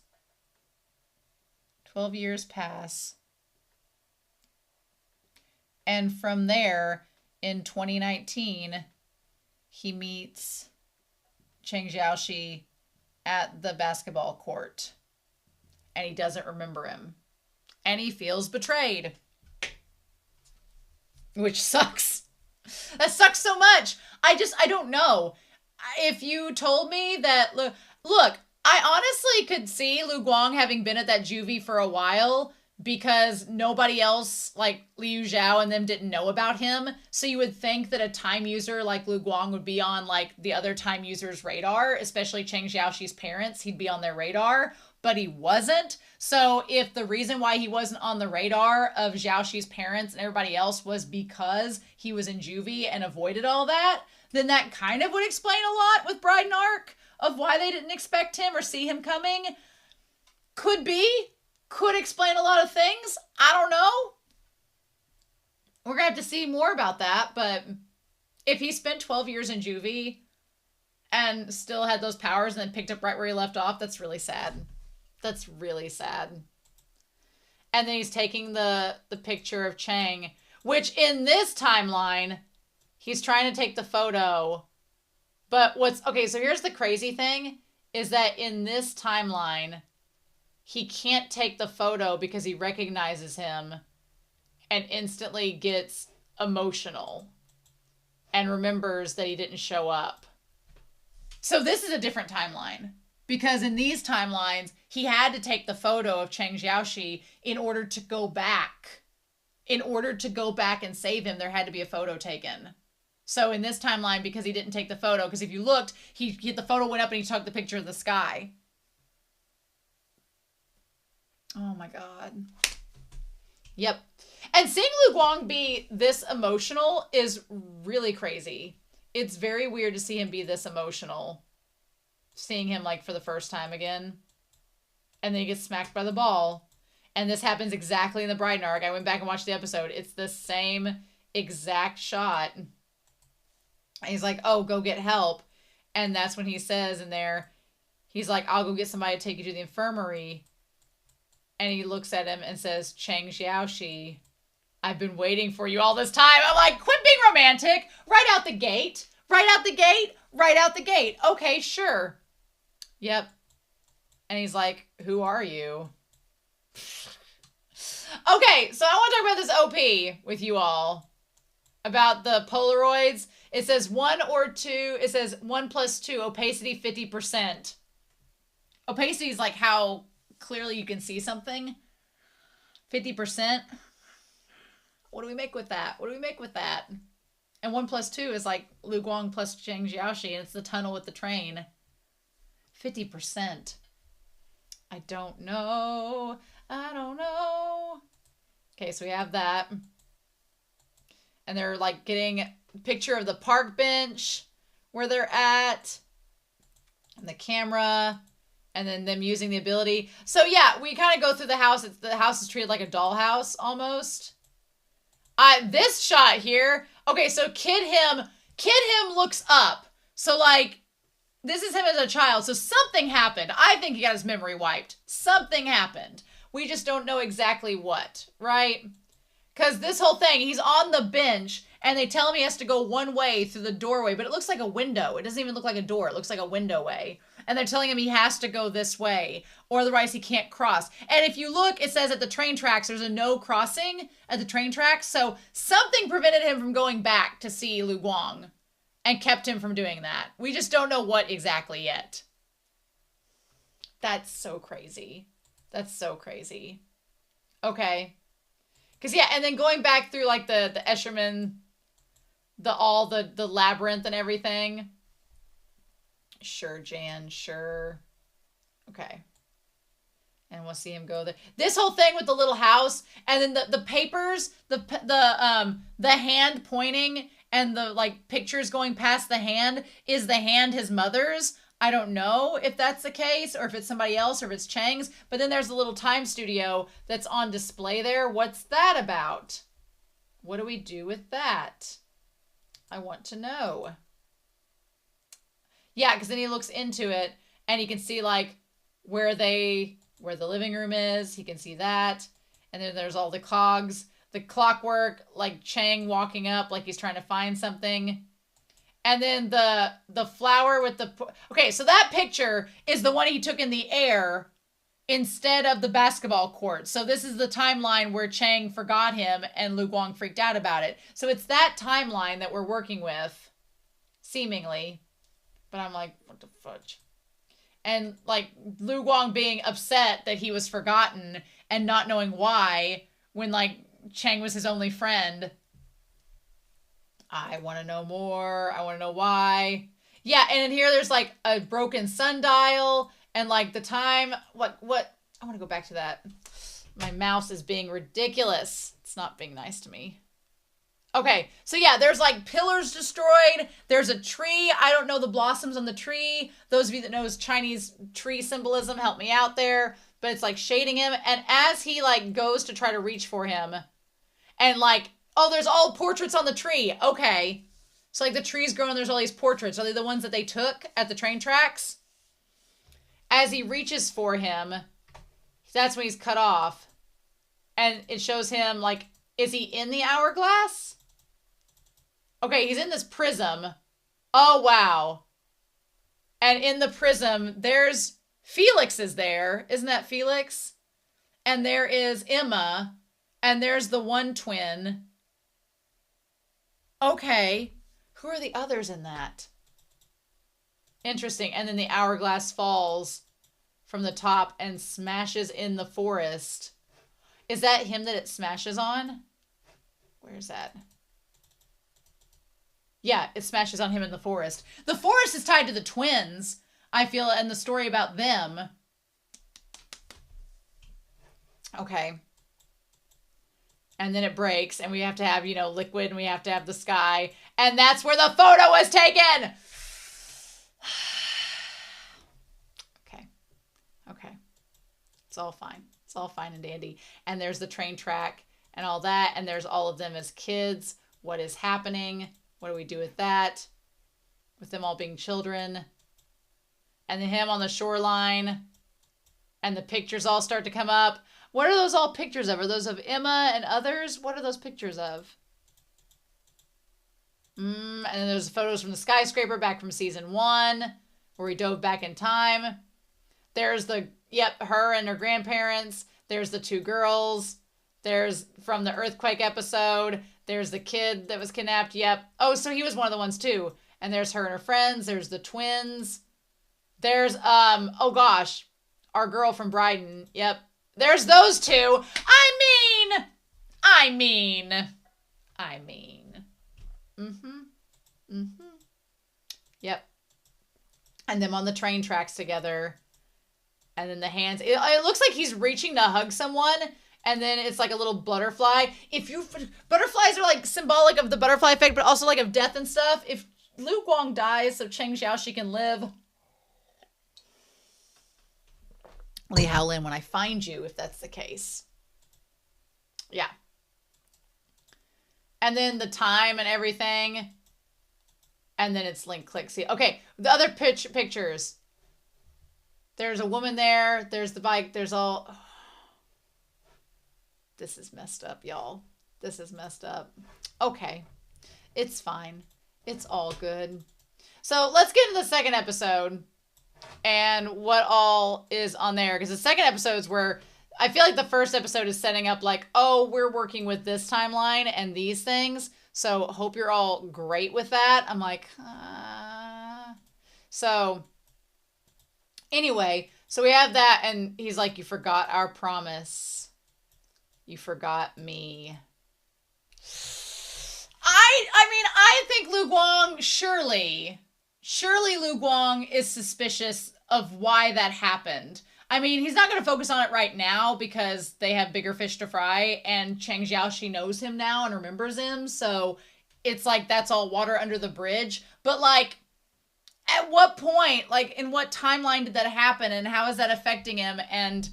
12 years pass. And from there, in 2019, he meets Cheng Xiaoxi at the basketball court. And he doesn't remember him. And he feels betrayed. Which sucks. That sucks so much. I don't know. If you told me that, look, I honestly could see Lu Guang having been at that juvie for a while because nobody else, like Liu Zhao and them, didn't know about him. So you would think that a time user like Lu Guang would be on, like, the other time users' radar, especially Cheng Xiaoxi's parents. He'd be on their radar, but he wasn't. So if the reason why he wasn't on the radar of Xiaoxi's parents and everybody else was because he was in juvie and avoided all that, then that kind of would explain a lot with Bride and Arc of why they didn't expect him or see him coming. Could be. Could explain a lot of things. I don't know. We're going to have to see more about that, but if he spent 12 years in juvie and still had those powers and then picked up right where he left off, that's really sad. That's really sad. And then he's taking the picture of Cheng, which in this timeline, he's trying to take the photo. But so here's the crazy thing, is that in this timeline, he can't take the photo because he recognizes him and instantly gets emotional and remembers that he didn't show up. So this is a different timeline, because in these timelines, he had to take the photo of Cheng Xiaoxi in order to go back. In order to go back and save him, there had to be a photo taken. So in this timeline, because he didn't take the photo, because if you looked, the photo went up and he took the picture of the sky. Oh my God. Yep. And seeing Lu Guang be this emotional is really crazy. It's very weird to see him be this emotional. Seeing him, like, for the first time again. And then he gets smacked by the ball. And this happens exactly in the Bride arc. I went back and watched the episode. It's the same exact shot. And he's like, oh, go get help. And that's when he says in there, he's like, I'll go get somebody to take you to the infirmary. And he looks at him and says, Cheng Xiaoxi, I've been waiting for you all this time. I'm like, quit being romantic. Right out the gate. Right out the gate. Right out the gate. Okay, sure. Yep. And he's like, who are you? Okay, so I want to talk about this OP with you all. About the Polaroids. It says 1 or 2. It says 1 plus 2, opacity 50%. Opacity is like how clearly you can see something. 50%. What do we make with that? What do we make with that? And 1 plus 2 is like Lu Guang plus Cheng Jiaoxi, and it's the tunnel with the train. 50%. I don't know. I don't know. Okay, so we have that. And they're like getting a picture of the park bench where they're at. And the camera. And then them using the ability. So yeah, we kind of go through the house. The house is treated like a dollhouse almost. This shot here. Okay, so Kid Him looks up. So like, this is him as a child. So something happened. I think he got his memory wiped. Something happened. We just don't know exactly what, right? Because this whole thing, he's on the bench and they tell him he has to go one way through the doorway, but it looks like a window. It doesn't even look like a door. It looks like a window way. And they're telling him he has to go this way or otherwise he can't cross. And if you look, it says at the train tracks, there's a no crossing at the train tracks. So something prevented him from going back to see Lu Guang and kept him from doing that. We just don't know what exactly yet. That's so crazy. That's so crazy. Okay. Because, yeah, and then going back through, like, the Escherman, the labyrinth and everything. Sure, Jan, sure. Okay. And we'll see him go there. This whole thing with the little house, and then the papers, the hand pointing, and the, like, pictures going past the hand. Is the hand his mother's? I don't know if that's the case or if it's somebody else or if it's Chang's. But then there's a little time studio that's on display there. What's that about? What do we do with that? I want to know. Yeah, because then he looks into it and he can see like where the living room is. He can see that. And then there's all the cogs, the clockwork, like Chang walking up like he's trying to find something. And then the flower with the... Okay, so that picture is the one he took in the air instead of the basketball court. So this is the timeline where Chang forgot him and Lu Guang freaked out about it. So it's that timeline that we're working with, seemingly. But I'm like, what the fudge? And like Lu Guang being upset that he was forgotten and not knowing why when like Chang was his only friend. I want to know more. I want to know why. Yeah, and in here there's like a broken sundial and like the time. What? I want to go back to that. My mouse is being ridiculous. It's not being nice to me. Okay, so yeah, there's like pillars destroyed. There's a tree. I don't know the blossoms on the tree. Those of you that knows Chinese tree symbolism, help me out there. But it's like shading him. And as he like goes to try to reach for him and like, oh, there's all portraits on the tree. Okay. So, like, the tree's growing, there's all these portraits. Are they the ones that they took at the train tracks? As he reaches for him, that's when he's cut off. And it shows him, like, is he in the hourglass? Okay, he's in this prism. Oh, wow. And in the prism, there's... Felix is there. Isn't that Felix? And there is Emma. And there's the one twin. Okay. Who are the others in that? Interesting. And then the hourglass falls from the top and smashes in the forest. Is that him that it smashes on? Where's that? Yeah, it smashes on him in the forest. The forest is tied to the twins, I feel, and the story about them. Okay. And then it breaks, and we have to have, you know, liquid, and we have to have the sky. And that's where the photo was taken! Okay. Okay. It's all fine. It's all fine and dandy. And there's the train track and all that, and there's all of them as kids. What is happening? What do we do with that? With them all being children. And then him on the shoreline. And the pictures all start to come up. What are those all pictures of? Are those of Emma and others? What are those pictures of? And then there's photos from the skyscraper back from season 1, where he dove back in time. There's her and her grandparents. There's the 2 girls. There's from the earthquake episode. There's the kid that was kidnapped. Yep. Oh, so he was one of the ones too. And there's her and her friends. There's the twins. There's, oh gosh, our girl from Bryden. Yep. There's those two. I mean. Yep. And them on the train tracks together. And then the hands. It looks like he's reaching to hug someone. And then it's like a little butterfly. Butterflies are like symbolic of the butterfly effect, but also like of death and stuff. If Lu Guang dies so Cheng Xiaoxi can live. Li Haolin, when I find you, if that's the case. Yeah. And then the time and everything. And then it's link click. See, okay, the other pictures. There's a woman there. There's the bike. There's all... Oh. This is messed up, y'all. This is messed up. Okay. It's fine. It's all good. So let's get into the second episode and what all is on there. Because the second episode is where I feel like the first episode is setting up like, oh, we're working with this timeline and these things. So hope you're all great with that. I'm like, So anyway, so we have that and he's like, you forgot our promise. You forgot me. I think Lu Guang, surely Lu Guang is suspicious of why that happened. I mean, he's not going to focus on it right now because they have bigger fish to fry and Cheng Xiaoxi knows him now and remembers him. So it's like that's all water under the bridge. But like, at what point, like in what timeline did that happen and how is that affecting him? And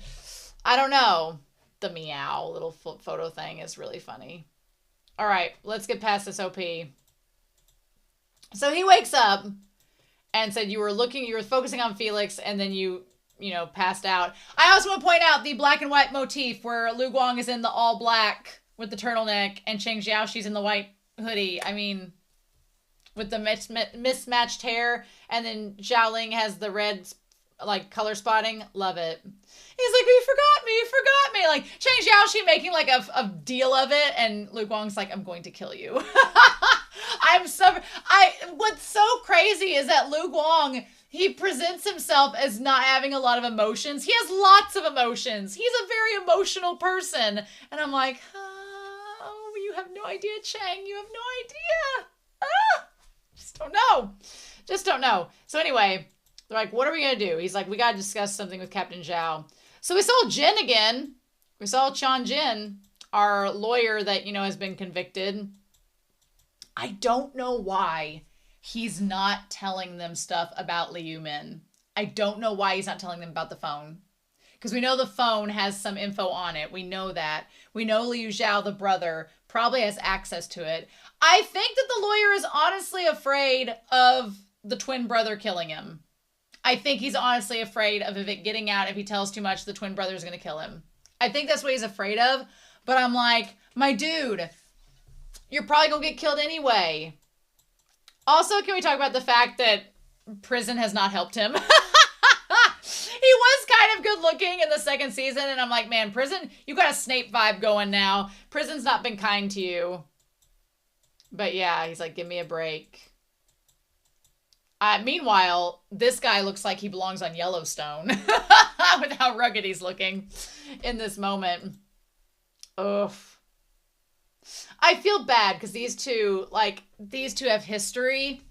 I don't know. The meow little photo thing is really funny. All right, let's get past this OP. So he wakes up and said you were focusing on Felix and then you passed out. I also want to point out the black and white motif where Lu Guang is in the all black with the turtleneck and Cheng Xiaoxi's in the white hoodie. I mean, with the mismatched hair and then Xiaoling has the red like color spotting. Love it. He's like, you forgot me. Like Cheng Xiaoxi making like a deal of it and Lu Guang's like, I'm going to kill you. What's so crazy is that Lu Guang, he presents himself as not having a lot of emotions. He has lots of emotions. He's a very emotional person. And I'm like, oh, you have no idea, Cheng. You have no idea. Just don't know. So anyway, they're like, what are we going to do? He's like, we got to discuss something with Captain Zhao. So we saw Jin again. We saw Chan Jin, our lawyer that, has been convicted. I don't know why he's not telling them stuff about Liu Min. I don't know why he's not telling them about the phone. Because we know the phone has some info on it. We know that. We know Liu Zhao, the brother, probably has access to it. I think that the lawyer is honestly afraid of the twin brother killing him. I think he's honestly afraid of it getting out. If he tells too much, the twin brother is going to kill him. I think that's what he's afraid of. But I'm like, my dude, you're probably going to get killed anyway. Also, can we talk about the fact that prison has not helped him? He was kind of good looking in the second season. And I'm like, man, prison, you got a Snape vibe going now. Prison's not been kind to you. But yeah, he's like, give me a break. Meanwhile, this guy looks like he belongs on Yellowstone with how rugged he's looking in this moment. Ugh. I feel bad because these two have history,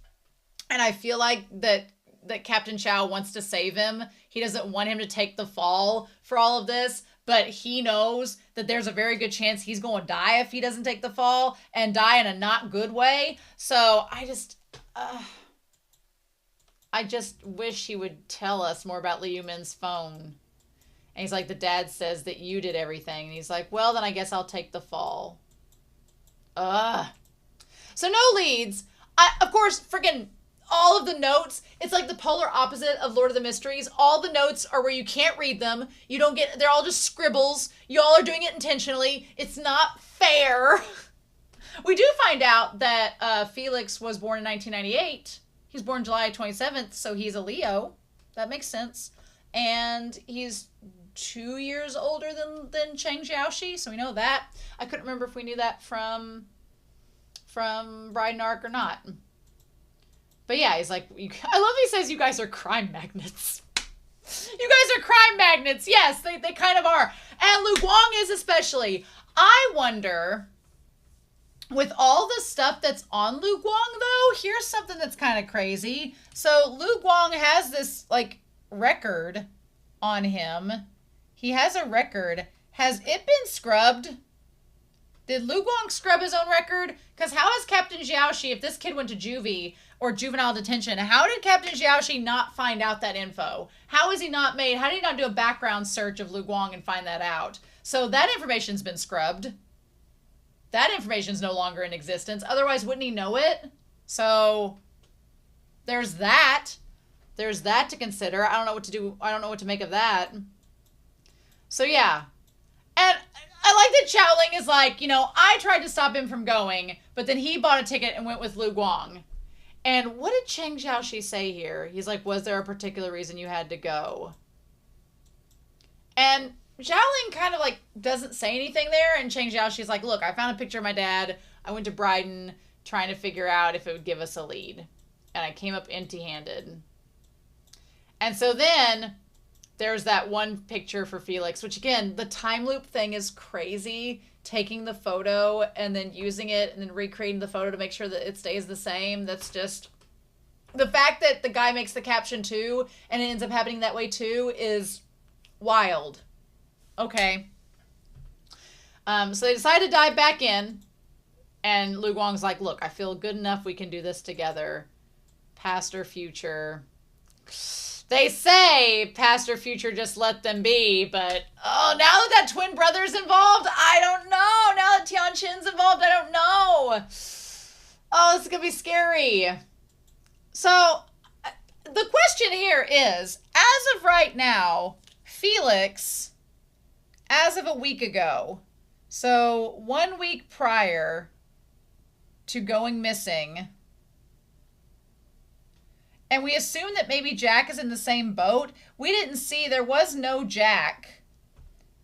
and I feel like that Captain Chow wants to save him. He doesn't want him to take the fall for all of this, but he knows that there's a very good chance he's going to die if he doesn't take the fall and die in a not good way. So I just wish he would tell us more about Liu Min's phone. And he's like, the dad says that you did everything. And he's like, well, then I guess I'll take the fall. So no leads. Of course, freaking all of the notes, it's like the polar opposite of Lord of the Mysteries. All the notes are where you can't read them. They're all just scribbles. Y'all are doing it intentionally. It's not fair. We do find out that Felix was born in 1998. He's born July 27th, so he's a Leo. That makes sense. And he's 2 years older than Cheng Xiaoxi, so we know that. I couldn't remember if we knew that from from Bride and Arc or not. But yeah, he's like, I love he says you guys are crime magnets. You guys are crime magnets. Yes, they kind of are. And Lu Guang is especially. I wonder, with all the stuff that's on Lu Guang, though, here's something that's kind of crazy. So Lu Guang has this, like, record on him. He has a record. Has it been scrubbed? Did Lu Guang scrub his own record? Because how has Captain Xiaoxi, if this kid went to juvie or juvenile detention, how did Captain Xiaoxi not find out that info? How did he not do a background search of Lu Guang and find that out? So that information's been scrubbed. That information's no longer in existence. Otherwise, wouldn't he know it? So there's that. There's that to consider. I don't know what to do. I don't know what to make of that. So yeah. And I like that Xiaoling is like, I tried to stop him from going, but then he bought a ticket and went with Lu Guang. And what did Cheng Xiaoxi say here? He's like, was there a particular reason you had to go? And Xiaoling kind of like doesn't say anything there. And Cheng Xiaoxi's like, look, I found a picture of my dad. I went to Bryden trying to figure out if it would give us a lead. And I came up empty-handed. And so then there's that one picture for Felix, which again, the time loop thing is crazy. Taking the photo and then using it and then recreating the photo to make sure that it stays the same. That's just, the fact that the guy makes the caption too and it ends up happening that way too is wild. Okay. So they decide to dive back in and Lu Guang's like, look, I feel good enough we can do this together. Past or future. They say past or future, just let them be. But, now that twin brother's involved, I don't know. Now that Tianqin's involved, I don't know. Oh, this is going to be scary. So, the question here is, as of right now, Felix, as of a week ago, so 1 week prior to going missing, and we assume that maybe Jack is in the same boat. We didn't see, there was no Jack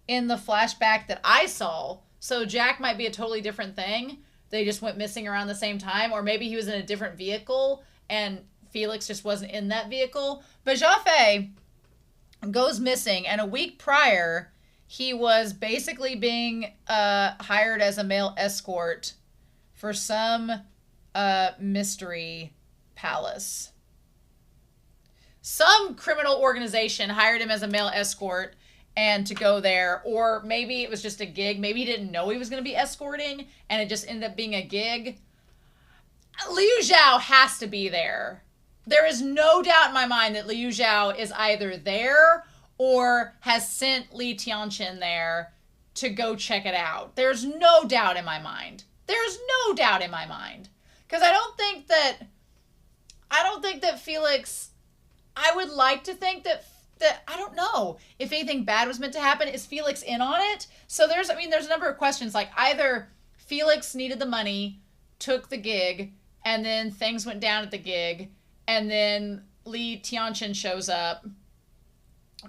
in the flashback that I saw. So Jack might be a totally different thing. They just went missing around the same time. Or maybe he was in a different vehicle and Felix just wasn't in that vehicle. But Xia Fei goes missing. And a week prior, he was basically being hired as a male escort for some mystery palace. Some criminal organization hired him as a male escort and to go there. Or maybe it was just a gig. Maybe he didn't know he was going to be escorting and it just ended up being a gig. Liu Xiao has to be there. There is no doubt in my mind that Liu Xiao is either there or has sent Li Tianqin there to go check it out. There's no doubt in my mind. There's no doubt in my mind. Because I don't think that Felix... I would like to think that I don't know if anything bad was meant to happen. Is Felix in on it? So there's a number of questions. Like either Felix needed the money, took the gig, and then things went down at the gig, and then Li Tianqin shows up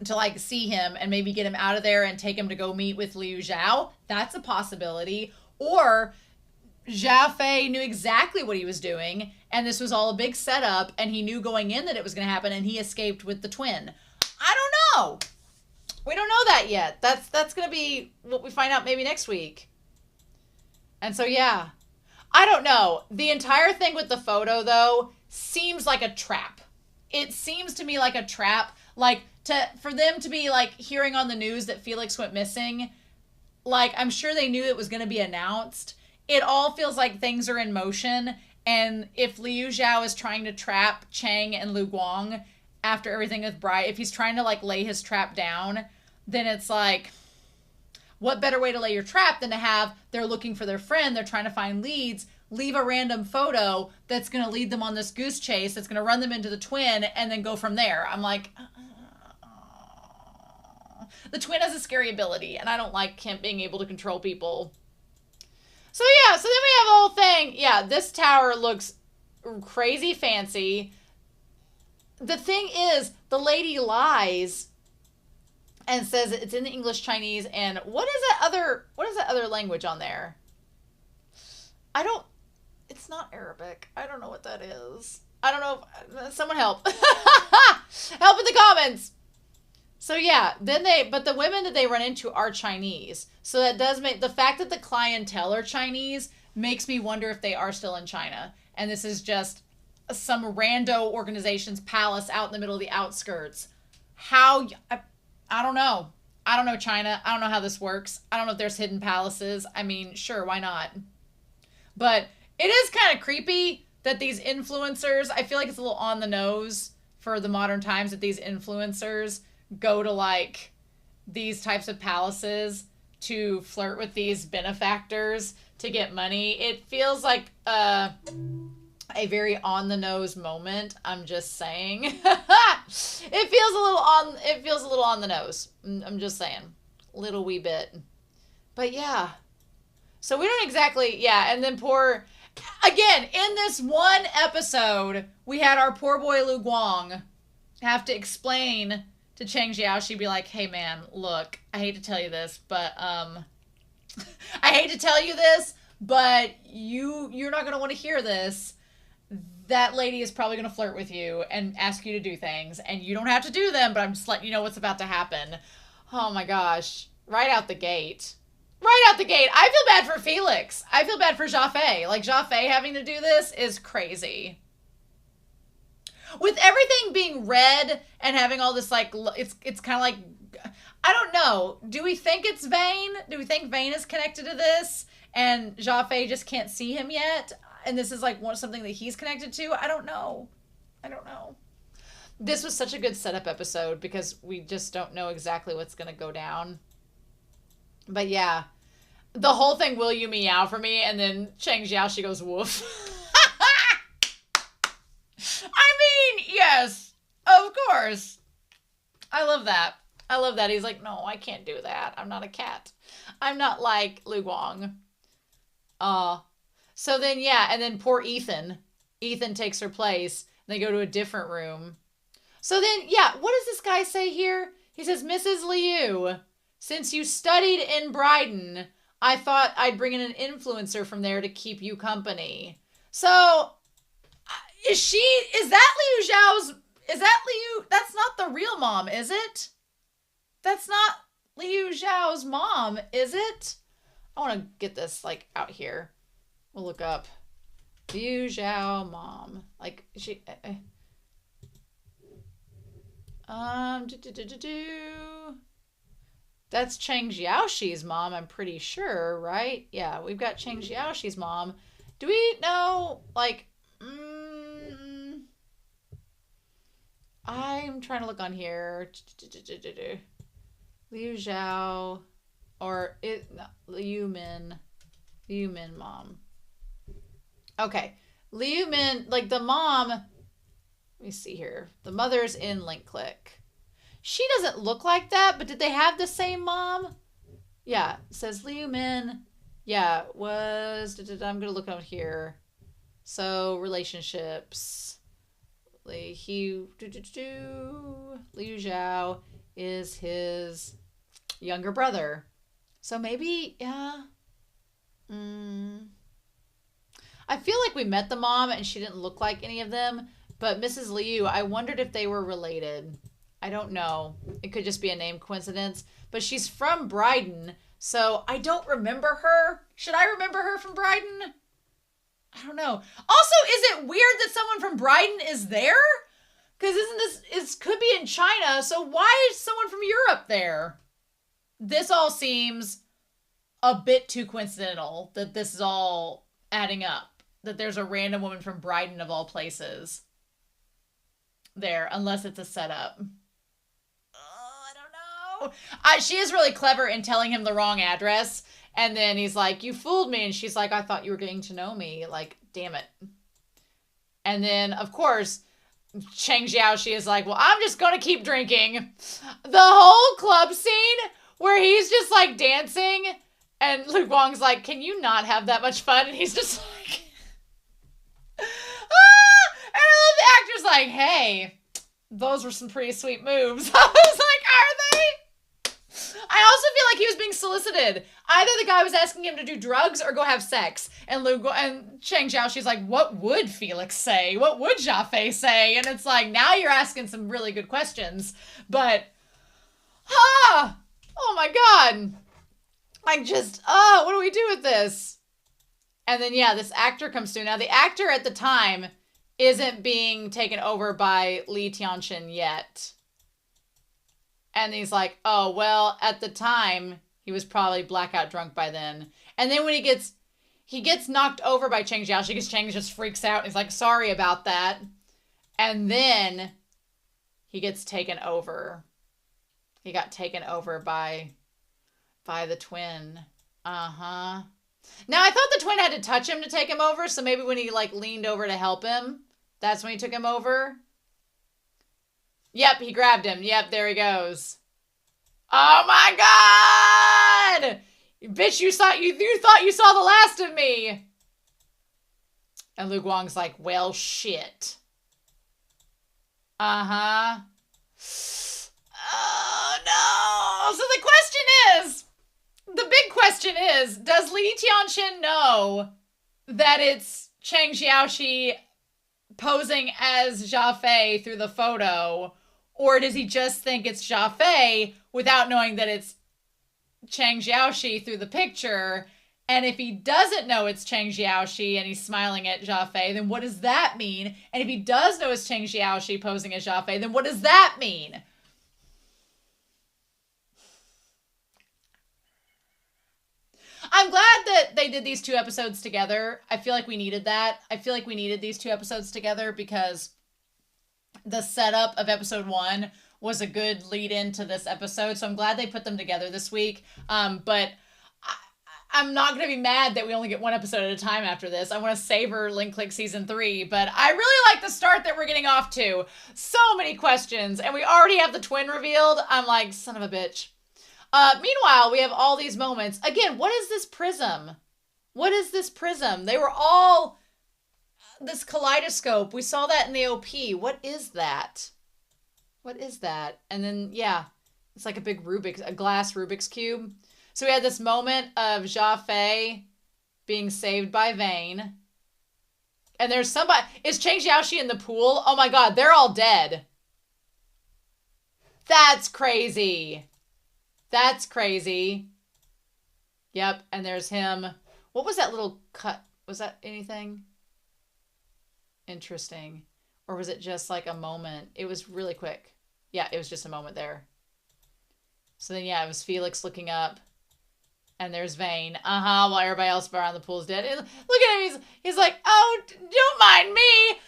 to like see him and maybe get him out of there and take him to go meet with Liu Xiao. That's a possibility. Or Xia Fei knew exactly what he was doing, and this was all a big setup, and he knew going in that it was going to happen, and he escaped with the twin. I don't know. We don't know that yet. That's going to be what we find out maybe next week. And so, yeah. I don't know. The entire thing with the photo, though, seems like a trap. It seems to me like a trap. Like, for them to be, like, hearing on the news that Felix went missing, like, I'm sure they knew it was going to be announced. It all feels like things are in motion, and if Liu Xiao is trying to trap Cheng and Lu Guang after everything with Bright, if he's trying to like lay his trap down, then it's like, what better way to lay your trap than to have, they're looking for their friend, they're trying to find leads, leave a random photo that's going to lead them on this goose chase, that's going to run them into the twin, and then go from there. I'm like, the twin has a scary ability, and I don't like him being able to control people. So yeah, so then we have the whole thing. Yeah, this tower looks crazy fancy. The thing is, the lady lies and says it's in the English, Chinese, and what is that other language on there? It's not Arabic. I don't know what that is. I don't know. Someone help. Help in the comments. So yeah, but the women that they run into are Chinese. So that does make, the fact that the clientele are Chinese makes me wonder if they are still in China. And this is just some rando organization's palace out in the middle of the outskirts. I don't know. I don't know China. I don't know how this works. I don't know if there's hidden palaces. I mean, sure, why not? But it is kind of creepy that these influencers, I feel like it's a little on the nose for the modern times that these influencers go to like these types of palaces to flirt with these benefactors to get money. It feels like a very on the nose moment. I'm just saying. It feels a little on the nose. I'm just saying. Little wee bit. But yeah. So we don't exactly, yeah, and then again, in this one episode, we had our poor boy Lu Guang have to explain to Cheng Xiaoxi, be like, hey man, look, I hate to tell you this, but you're not going to want to hear this. That lady is probably going to flirt with you and ask you to do things, and you don't have to do them, but I'm just letting you know what's about to happen. Oh my gosh. Right out the gate. I feel bad for Felix. I feel bad for Xia Fei. Like, Xia Fei having to do this is crazy. With everything being red and having all this, like, it's kind of like, I don't know. Do we think it's Vane? Do we think Vane is connected to this? And Xia Fei just can't see him yet? And this is, like, something that he's connected to? I don't know. This was such a good setup episode because we just don't know exactly what's going to go down. But yeah, the whole thing will you meow for me, and then Cheng Xiaoxi goes woof. I mean, yes, of course. I love that. He's like, no, I can't do that. I'm not a cat. I'm not like Lu Guang. So then, yeah, and then poor Ethan. Ethan takes her place. And they go to a different room. So then, yeah, what does this guy say here? He says, Mrs. Liu, since you studied in Brighton, I thought I'd bring in an influencer from there to keep you company. So, is that Liu, that's not the real mom, is it? That's not Liu Xiao's mom, is it? I want to get this, like, out here. We'll look up Liu Xiao mom. Like, she... That's Cheng Xiaoxi's mom, I'm pretty sure, right? Yeah, we've got Cheng Xiaoxi's mom. Do we know, like, I'm trying to look on here. Liu Xiao, or Liu Min mom. Okay, Liu Min, like the mom, let me see here. The mother's in Link Click. She doesn't look like that, but did they have the same mom? Yeah, it says Liu Min. Yeah, I'm going to look out here. So, relationships. Liu Xiao is his younger brother. So maybe, yeah. I feel like we met the mom and she didn't look like any of them. But Mrs. Liu, I wondered if they were related. I don't know. It could just be a name coincidence. But she's from Brighton, so I don't remember her. Should I remember her from Brighton? I don't know. Also, is it weird that someone from Brighton is there? Because it could be in China, so why is someone from Europe there? This all seems a bit too coincidental that this is all adding up. That there's a random woman from Brighton of all places there, unless it's a setup. I don't know. She is really clever in telling him the wrong address, and then he's like, you fooled me, and she's like, I thought you were getting to know me. Like, damn it. And then, of course, Cheng Xiaoxi is like, well, I'm just gonna keep drinking. The whole club scene where he's just like dancing, and Lu Guang's like, can you not have that much fun? And he's just like, and I love the actor's like, hey, those were some pretty sweet moves. I was like, are they? I also feel like he was being solicited. Either the guy was asking him to do drugs or go have sex. And Chang Xiaoxi's like, what would Felix say? What would Xia Fei say? And it's like, now you're asking some really good questions. But, oh my God. I just, what do we do with this? And then, yeah, this actor comes through. Now, the actor at the time isn't being taken over by Li Tianxin yet. And he's like, oh, well, at the time, he was probably blackout drunk by then. And then when he gets knocked over by Chang Xiaoxi, because Chang just freaks out. And he's like, sorry about that. And then he gets taken over. He got taken over by the twin. Uh-huh. Now, I thought the twin had to touch him to take him over, so maybe when he, like, leaned over to help him, that's when he took him over. Yep, he grabbed him. Yep, there he goes. Oh, my God! Bitch, you thought you saw the last of me! And Lu Guang's like, well, shit. Uh-huh. Oh, no! So the big question is, does Li Tianxin know that it's Chang Xiaoxi posing as Xia Fei through the photo, or does he just think it's Xia Fei without knowing that it's Chang Xiaoxi through the picture? And if he doesn't know it's Chang Xiaoxi and he's smiling at Xia Fei, then what does that mean? And if he does know it's Chang Xiaoxi posing as Xia Fei, then what does that mean? I'm glad that they did these 2 episodes together. I feel like we needed that. I feel like we needed these 2 episodes together because the setup of episode 1 was a good lead into this episode. So I'm glad they put them together this week. But I'm not going to be mad that we only get 1 episode at a time after this. I want to savor Link Click Season 3. But I really like the start that we're getting off to. So many questions. And we already have the twin revealed. I'm like, son of a bitch. Meanwhile, we have all these moments. Again, what is this prism? What is this prism? They were all this kaleidoscope. We saw that in the OP. What is that? What is that? And then, yeah, it's like a big a glass Rubik's Cube. So we had this moment of Xia Fei being saved by Vane. And there's somebody. Is Chang Xiaoxi in the pool? Oh my God, they're all dead. That's crazy. That's crazy. Yep, and there's him. What was that little cut? Was that anything interesting? Or was it just like a moment? It was really quick. Yeah, it was just a moment there. So then, yeah, it was Felix looking up. And there's Vane. While everybody else around the pool is dead. And look at him. He's like, oh, don't mind me.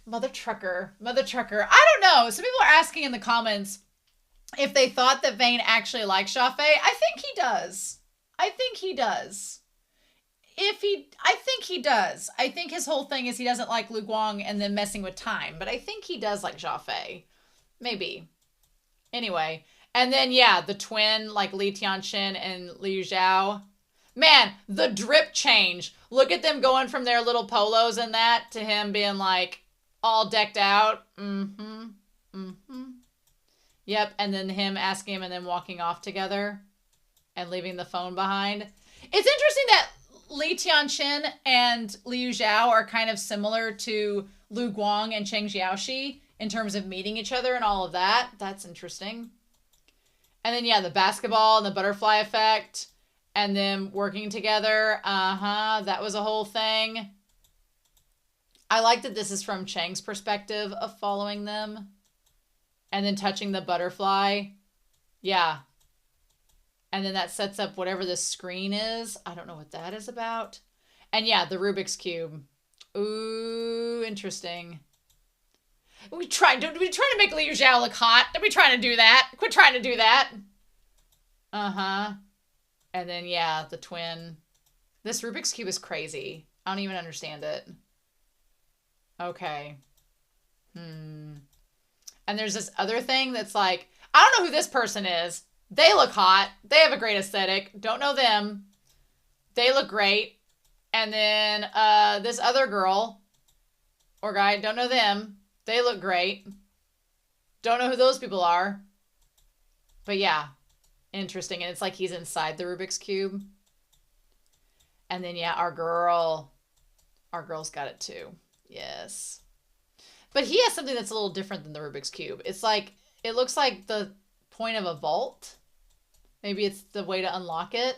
Mother trucker. Mother trucker. I don't know. Some people are asking in the comments if they thought that Vane actually liked Xia Fei. I think he does. I think he does. I think he does. I think his whole thing is he doesn't like Lu Guang and then messing with time. But I think he does like Xia Fei. Maybe. Anyway. And then, yeah, the twin, like Li Tianxin and Liu Zhao. Man, the drip change. Look at them going from their little polos and that to him being like all decked out. Yep, and then him asking him and then walking off together and leaving the phone behind. It's interesting that Li Tianxin and Liu Zhao are kind of similar to Lu Guang and Chang Xiaoxi in terms of meeting each other and all of that. That's interesting. And then, yeah, the basketball and the butterfly effect and them working together. That was a whole thing. I like that this is from Chang's perspective of following them. And then touching the butterfly. Yeah. And then that sets up whatever this screen is. I don't know what that is about. And yeah, the Rubik's Cube. Ooh, interesting. We trying to make Liu Zhao look hot. Are we trying to do that? Quit trying to do that. And then, yeah, the twin. This Rubik's Cube is crazy. I don't even understand it. Okay. And there's this other thing that's like, I don't know who this person is. They look hot. They have a great aesthetic. Don't know them. They look great. And then this other girl or guy, don't know them. They look great. Don't know who those people are. But yeah, Interesting. And it's like he's inside the Rubik's Cube. And then, yeah, our girl's got it too. Yes. But he has something that's a little different than the Rubik's Cube. It's like, it looks like the point of a vault. Maybe it's the way to unlock it.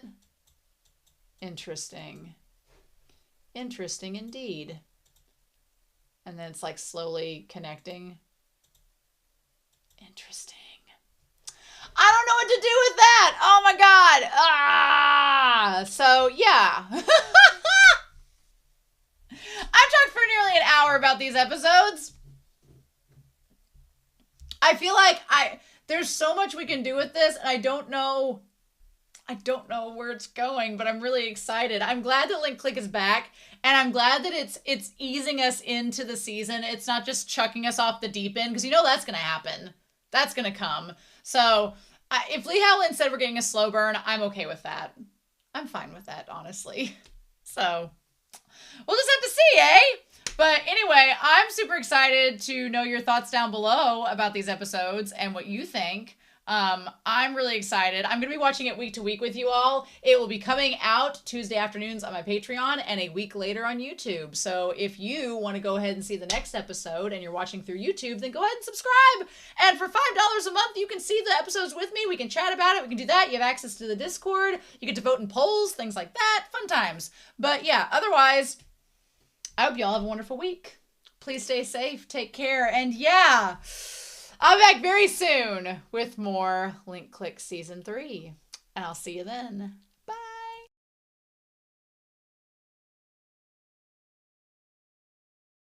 Interesting. Interesting indeed. And then it's like slowly connecting. Interesting. I don't know what to do with that. Oh my God. So yeah. I've talked for nearly an hour about these episodes. I feel like there's so much we can do with this, and I don't know where it's going, but I'm really excited. I'm glad that Link Click is back, and I'm glad that it's easing us into the season. It's not just chucking us off the deep end, because you know that's going to happen. That's going to come. So if Lee Howland said we're getting a slow burn, I'm okay with that. I'm fine with that, honestly. So we'll just have to see, eh? But anyway, I'm super excited to know your thoughts down below about these episodes and what you think. I'm really excited. I'm going to be watching it week to week with you all. It will be coming out Tuesday afternoons on my Patreon and a week later on YouTube. So if you want to go ahead and see the next episode and you're watching through YouTube, then go ahead and subscribe. And for $5 a month, you can see the episodes with me. We can chat about it. We can do that. You have access to the Discord. You get to vote in polls, things like that. Fun times. But yeah, otherwise, I hope y'all have a wonderful week. Please stay safe. Take care. And yeah, I'll be back very soon with more Link Click Season 3. And I'll see you then.